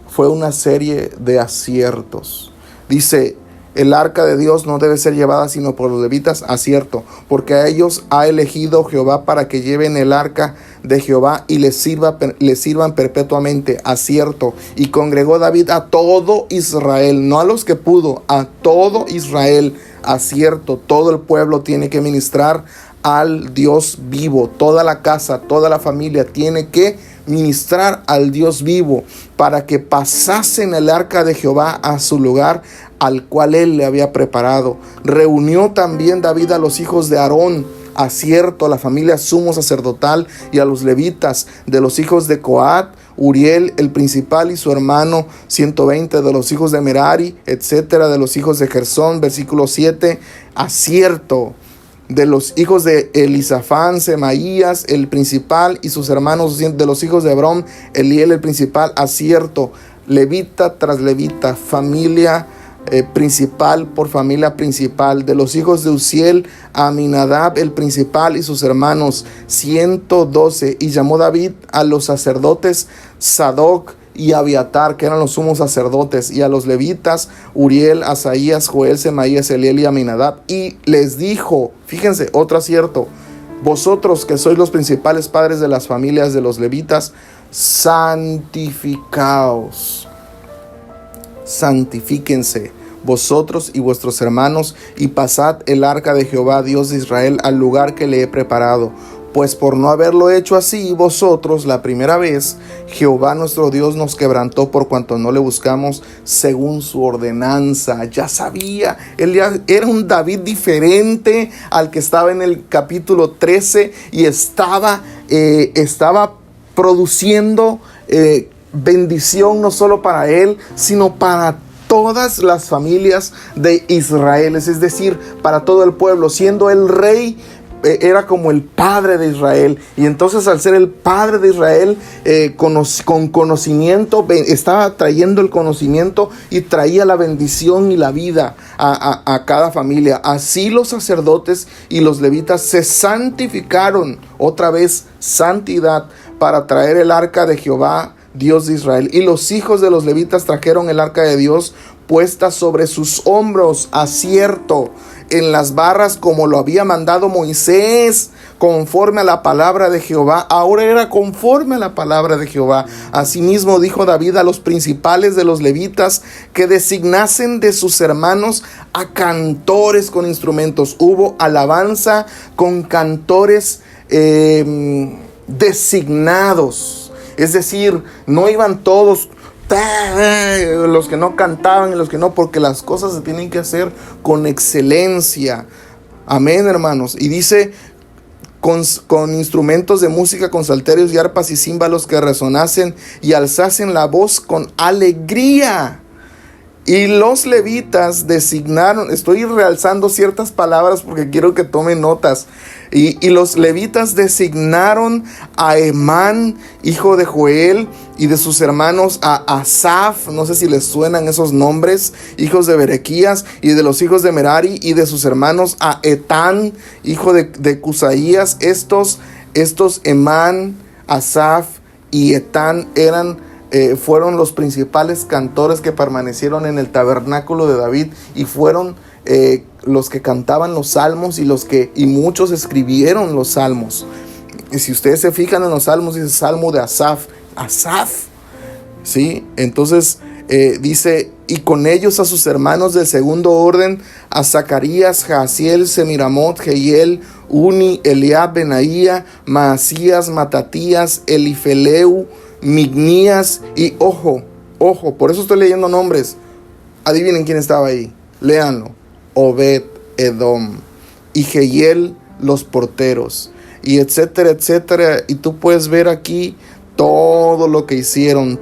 fue una serie de aciertos. Dice, el arca de Dios no debe ser llevada sino por los levitas, acierto, porque a ellos ha elegido Jehová para que lleven el arca de Jehová y les sirvan perpetuamente, acierto. Y congregó David a todo Israel, no a los que pudo, a todo Israel, acierto. Todo el pueblo tiene que ministrar al Dios vivo, toda la casa, toda la familia tiene que ministrar al Dios vivo, para que pasasen el arca de Jehová a su lugar al cual él le había preparado. Reunió también David a los hijos de Aarón, acierto, a la familia sumo sacerdotal, y a los levitas. De los hijos de Coat, Uriel el principal y su hermano, 120. De los hijos de Merari, etcétera. De los hijos de Gersón, versículo 7, acierto. De los hijos de Elisafán, Semaías el principal y sus hermanos. De los hijos de Hebrón, Eliel el principal, acierto. Levita tras levita, familia principal por familia principal. De los hijos de Uziel, Aminadab el principal y sus hermanos, 112. Y llamó David a los sacerdotes Sadoc y Abiatar, que eran los sumos sacerdotes, y a los levitas Uriel, Asaías, Joel, Semaías, Eliel y Aminadab, y les dijo, fíjense, otro acierto: vosotros que sois los principales padres de las familias de los levitas, santificaos, santifíquense vosotros y vuestros hermanos, y pasad el arca de Jehová Dios de Israel al lugar que le he preparado. Pues por no haberlo hecho así vosotros la primera vez, Jehová nuestro Dios nos quebrantó por cuanto no le buscamos según su ordenanza. Ya sabía, él ya era un David diferente al que estaba en el capítulo 13 y estaba produciendo bendición no solo para él, sino para todas las familias de Israel, es decir, para todo el pueblo. Siendo el rey, era como el padre de Israel, y entonces al ser el padre de Israel, con conocimiento, estaba trayendo el conocimiento y traía la bendición y la vida a cada familia. Así los sacerdotes y los levitas se santificaron, otra vez santidad, para traer el arca de Jehová Dios de Israel. Y los hijos de los levitas trajeron el arca de Dios puesta sobre sus hombros, acierto, en las barras, como lo había mandado Moisés, conforme a la palabra de Jehová. Ahora era conforme a la palabra de Jehová. Asimismo dijo David a los principales de los levitas que designasen de sus hermanos a cantores con instrumentos. Hubo alabanza con cantores designados. Es decir, no iban todos, los que no cantaban y los que no, porque las cosas se tienen que hacer con excelencia. Amén, hermanos. Y dice, con instrumentos de música, con salterios y arpas y címbalos que resonasen y alzasen la voz con alegría. Y los levitas designaron, estoy realzando ciertas palabras porque quiero que tomen notas. Y los levitas designaron a Emán, hijo de Joel, y de sus hermanos a Asaf, no sé si les suenan esos nombres, hijos de Berequías, y de los hijos de Merari, y de sus hermanos a Etán, hijo de Cusaías. Estos Emán, Asaf y Etán fueron los principales cantores que permanecieron en el tabernáculo de David, y fueron los que cantaban los salmos y muchos escribieron los salmos. Y si ustedes se fijan en los salmos, dice salmo de Asaf, ¿sí? Entonces dice, y con ellos a sus hermanos del segundo orden, a Zacarías, Jaasiel, Semiramot, Jehiel, Uni, Eliab, Benaía, Maasías, Matatías, Elifeleu, Mignías, y ojo, por eso estoy leyendo nombres. Adivinen quién estaba ahí, léanlo: Obed Edom, y Jehiel, los porteros, y etcétera, etcétera. Y tú puedes ver aquí todo lo que hicieron.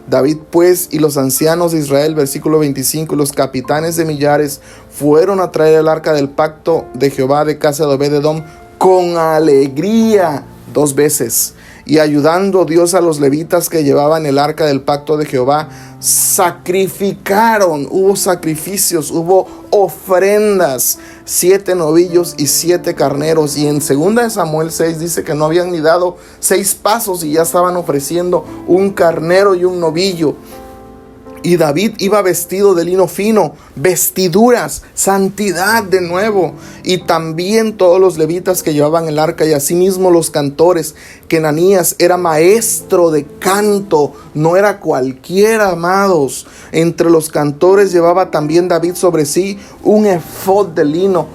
David pues y los ancianos de Israel, versículo 25, y los capitanes de millares fueron a traer el arca del pacto de Jehová de casa de Obed Edom con alegría 2 veces. Y ayudando Dios a los levitas que llevaban el arca del pacto de Jehová, sacrificaron, hubo sacrificios, hubo ofrendas, 7 novillos y 7 carneros. Y en 2 Samuel 6 dice que no habían ni dado 6 pasos y ya estaban ofreciendo un carnero y un novillo. Y David iba vestido de lino fino, vestiduras, santidad de nuevo. Y también todos los levitas que llevaban el arca, y asimismo los cantores, que Ananías era maestro de canto, no era cualquiera, amados. Entre los cantores llevaba también David sobre sí un efod de lino.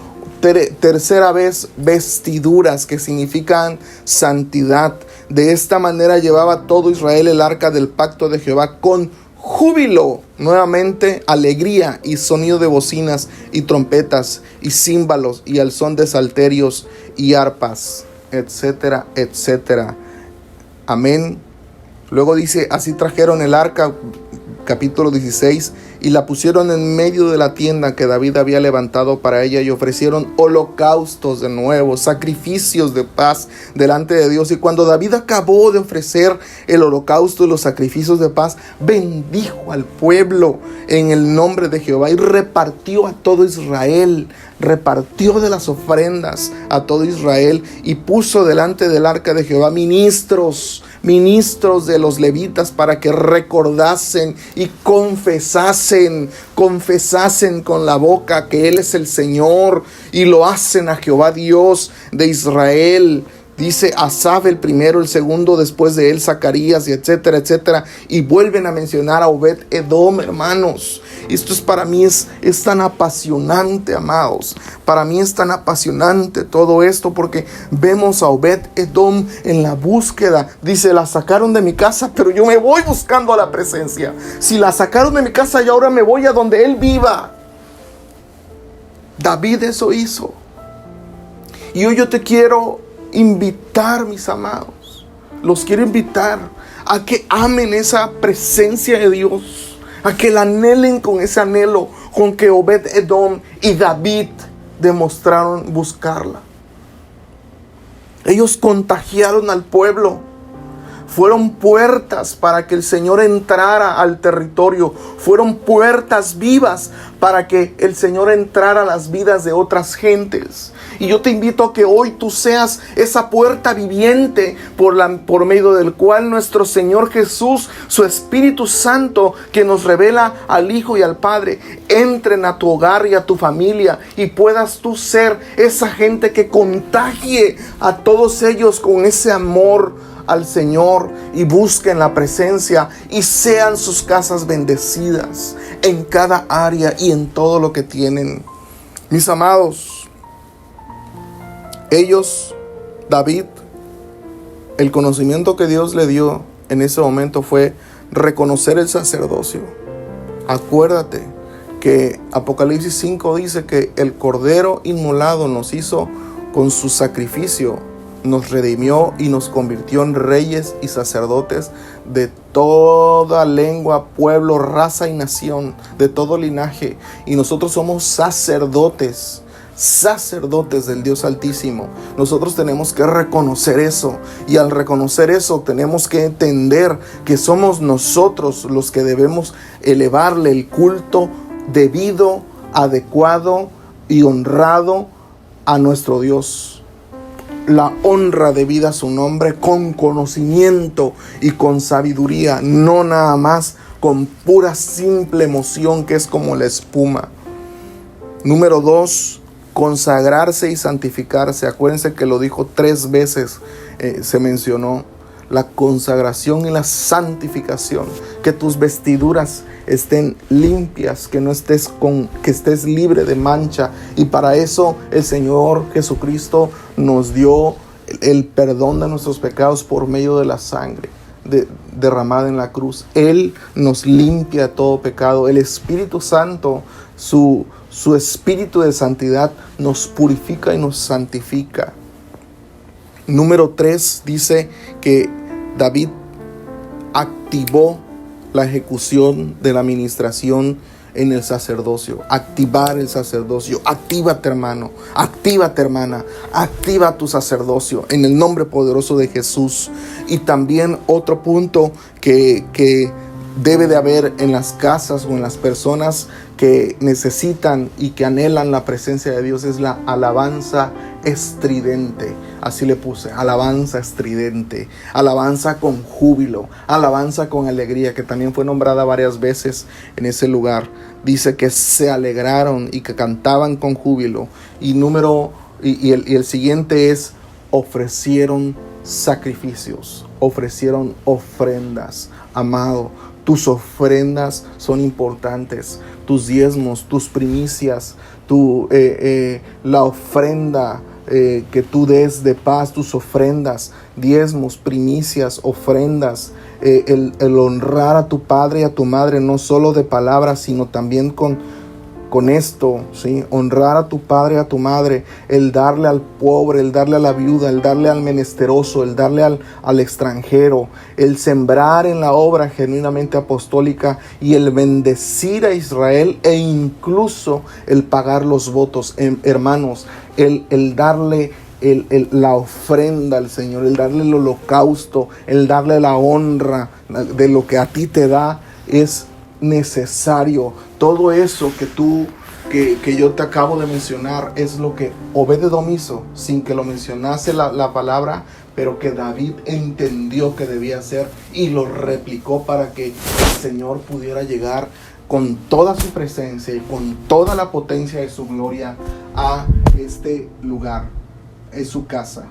Tercera vez, vestiduras, que significan santidad. De esta manera llevaba todo Israel el arca del pacto de Jehová con júbilo, nuevamente alegría y sonido de bocinas y trompetas y címbalos y al son de salterios y arpas, etcétera, etcétera. Amén. Luego dice, así trajeron el arca, capítulo 16, y la pusieron en medio de la tienda que David había levantado para ella, y ofrecieron holocaustos de nuevo, sacrificios de paz delante de Dios. Y cuando David acabó de ofrecer el holocausto y los sacrificios de paz, bendijo al pueblo en el nombre de Jehová y repartió a todo Israel, repartió de las ofrendas a todo Israel, y puso delante del arca de Jehová ministros de los levitas, para que recordasen y confesasen con la boca que Él es el Señor, y lo hacen a Jehová Dios de Israel. Dice Asaf el primero, el segundo después de él Zacarías, y etcétera, etcétera. Y vuelven a mencionar a Obed-Edom, hermanos. Esto para mí es tan apasionante, amados. Para mí es tan apasionante todo esto, porque vemos a Obed-Edom en la búsqueda. Dice, la sacaron de mi casa, pero yo me voy buscando a la presencia. Si la sacaron de mi casa, yo ahora me voy a donde Él viva. David eso hizo. Y hoy yo te quiero invitar, mis amados, los quiero invitar a que amen esa presencia de Dios, a que la anhelen con ese anhelo con que Obed-Edom y David demostraron buscarla. Ellos contagiaron al pueblo. Fueron puertas para que el Señor entrara al territorio. Fueron puertas vivas para que el Señor entrara a las vidas de otras gentes. Y yo te invito a que hoy tú seas esa puerta viviente por medio del cual nuestro Señor Jesús, su Espíritu Santo, que nos revela al Hijo y al Padre, entren a tu hogar y a tu familia, y puedas tú ser esa gente que contagie a todos ellos con ese amor al Señor, y busquen la presencia, y sean sus casas bendecidas en cada área y en todo lo que tienen. Mis amados, ellos, David, el conocimiento que Dios le dio en ese momento fue reconocer el sacerdocio. Acuérdate que Apocalipsis 5 dice que el Cordero inmolado nos hizo con su sacrificio, nos redimió y nos convirtió en reyes y sacerdotes de toda lengua, pueblo, raza y nación, de todo linaje. Y nosotros somos sacerdotes del Dios Altísimo. Nosotros tenemos que reconocer eso, y al reconocer eso tenemos que entender que somos nosotros los que debemos elevarle el culto debido, adecuado y honrado a nuestro Dios. La honra debida a su nombre, con conocimiento y con sabiduría, no nada más con pura simple emoción que es como la espuma. Número 2, consagrarse y santificarse. Acuérdense que lo dijo 3 veces, se mencionó la consagración y la santificación. Que tus vestiduras estén limpias, que estés libre de mancha. Y para eso el Señor Jesucristo nos dio el perdón de nuestros pecados por medio de la sangre derramada en la cruz. Él nos limpia de todo pecado. El Espíritu Santo, su espíritu de santidad, nos purifica y nos santifica. Número 3 dice que David activó la ejecución de la administración en el sacerdocio, activar el sacerdocio. Actívate, hermano, actívate, hermana, activa tu sacerdocio en el nombre poderoso de Jesús. Y también otro punto que debe de haber en las casas o en las personas que necesitan y que anhelan la presencia de Dios es la alabanza estridente. Así le puse, alabanza estridente, alabanza con júbilo, alabanza con alegría, que también fue nombrada varias veces en ese lugar. Dice que se alegraron y que cantaban con júbilo. Y el siguiente es: ofrecieron sacrificios, ofrecieron ofrendas. Amado, tus ofrendas son importantes, tus diezmos, tus primicias, la ofrenda que tú des de paz, tus ofrendas, diezmos, primicias, ofrendas, el honrar a tu padre y a tu madre, no solo de palabras, sino también con esto, ¿sí? Honrar a tu padre y a tu madre, el darle al pobre, el darle a la viuda, el darle al menesteroso, el darle al extranjero, el sembrar en la obra genuinamente apostólica y el bendecir a Israel, e incluso el pagar los votos. Hermanos, el darle la ofrenda al Señor, el darle el holocausto, el darle la honra de lo que a ti te da es necesario. Todo eso que yo te acabo de mencionar es lo que Obed-Edom hizo, sin que lo mencionase la palabra, pero que David entendió que debía hacer y lo replicó para que el Señor pudiera llegar con toda su presencia y con toda la potencia de su gloria a este lugar, es su casa.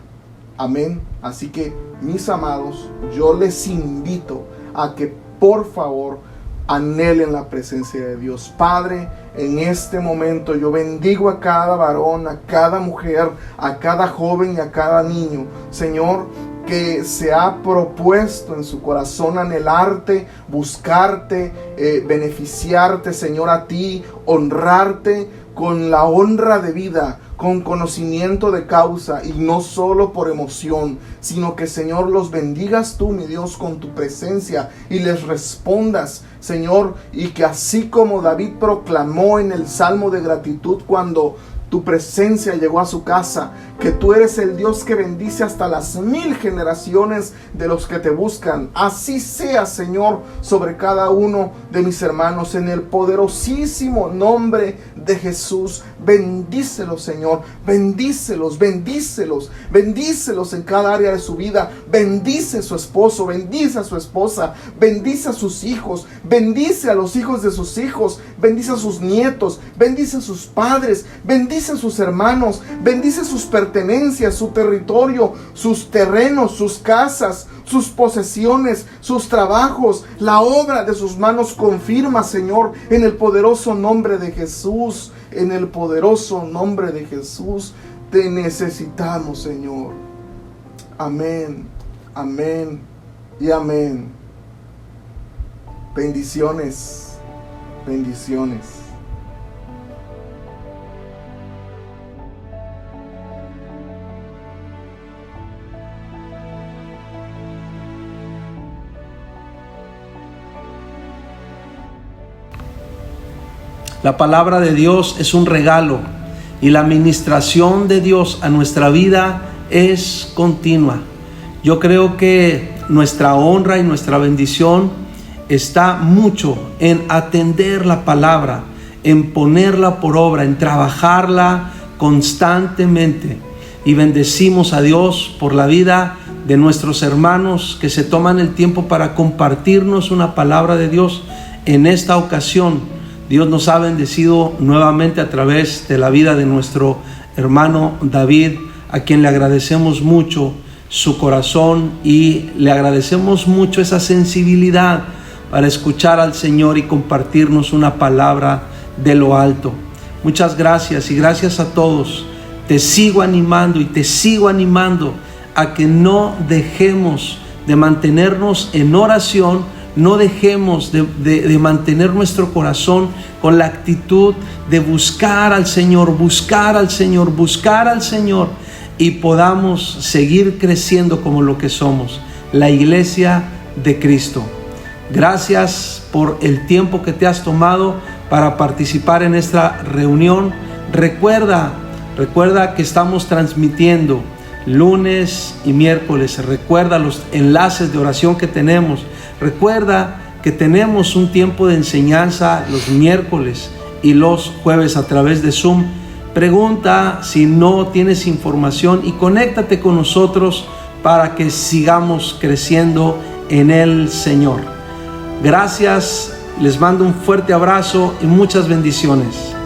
Amén. Así que, mis amados, yo les invito a que por favor anhelen la presencia de Dios. Padre, en este momento yo bendigo a cada varón, a cada mujer, a cada joven y a cada niño, Señor, que se ha propuesto en su corazón anhelarte, buscarte, beneficiarte, Señor, a ti, honrarte con la honra de vida, con conocimiento de causa y no solo por emoción, sino que, Señor, los bendigas tú, mi Dios, con tu presencia y les respondas, Señor, y que así como David proclamó en el Salmo de gratitud cuando tu presencia llegó a su casa, que tú eres el Dios que bendice hasta las 1000 generaciones de los que te buscan. Así sea, Señor, sobre cada uno de mis hermanos, en el poderosísimo nombre de Jesús. Bendícelos, Señor, bendícelos, bendícelos, bendícelos en cada área de su vida. Bendice a su esposo, bendice a su esposa, bendice a sus hijos, bendice a los hijos de sus hijos, bendice a sus nietos, bendice a sus padres, bendice a sus hermanos, bendice sus pertenencias, su territorio, sus terrenos, sus casas, sus posesiones, sus trabajos, la obra de sus manos. Confirma, Señor, en el poderoso nombre de Jesús, en el poderoso nombre de Jesús. Te necesitamos, Señor. Amén, amén y amén. Bendiciones, bendiciones.
La palabra de Dios es un regalo y la administración de Dios a nuestra vida es continua. Yo creo que nuestra honra y nuestra bendición está mucho en atender la palabra, en ponerla por obra, en trabajarla constantemente. Y bendecimos a Dios por la vida de nuestros hermanos que se toman el tiempo para compartirnos una palabra de Dios. En esta ocasión, Dios nos ha bendecido nuevamente a través de la vida de nuestro hermano David, a quien le agradecemos mucho su corazón y le agradecemos mucho esa sensibilidad para escuchar al Señor y compartirnos una palabra de lo alto. Muchas gracias y gracias a todos. Te sigo animando y te sigo animando a que no dejemos de mantenernos en oración. No dejemos de mantener nuestro corazón con la actitud de buscar al Señor, buscar al Señor, buscar al Señor, y podamos seguir creciendo como lo que somos, la iglesia de Cristo. Gracias por el tiempo que te has tomado para participar en esta reunión. Recuerda que estamos transmitiendo lunes y miércoles. Recuerda los enlaces de oración que tenemos. Recuerda que tenemos un tiempo de enseñanza los miércoles y los jueves a través de Zoom. Pregunta si no tienes información y conéctate con nosotros para que sigamos creciendo en el Señor. Gracias, les mando un fuerte abrazo y muchas bendiciones.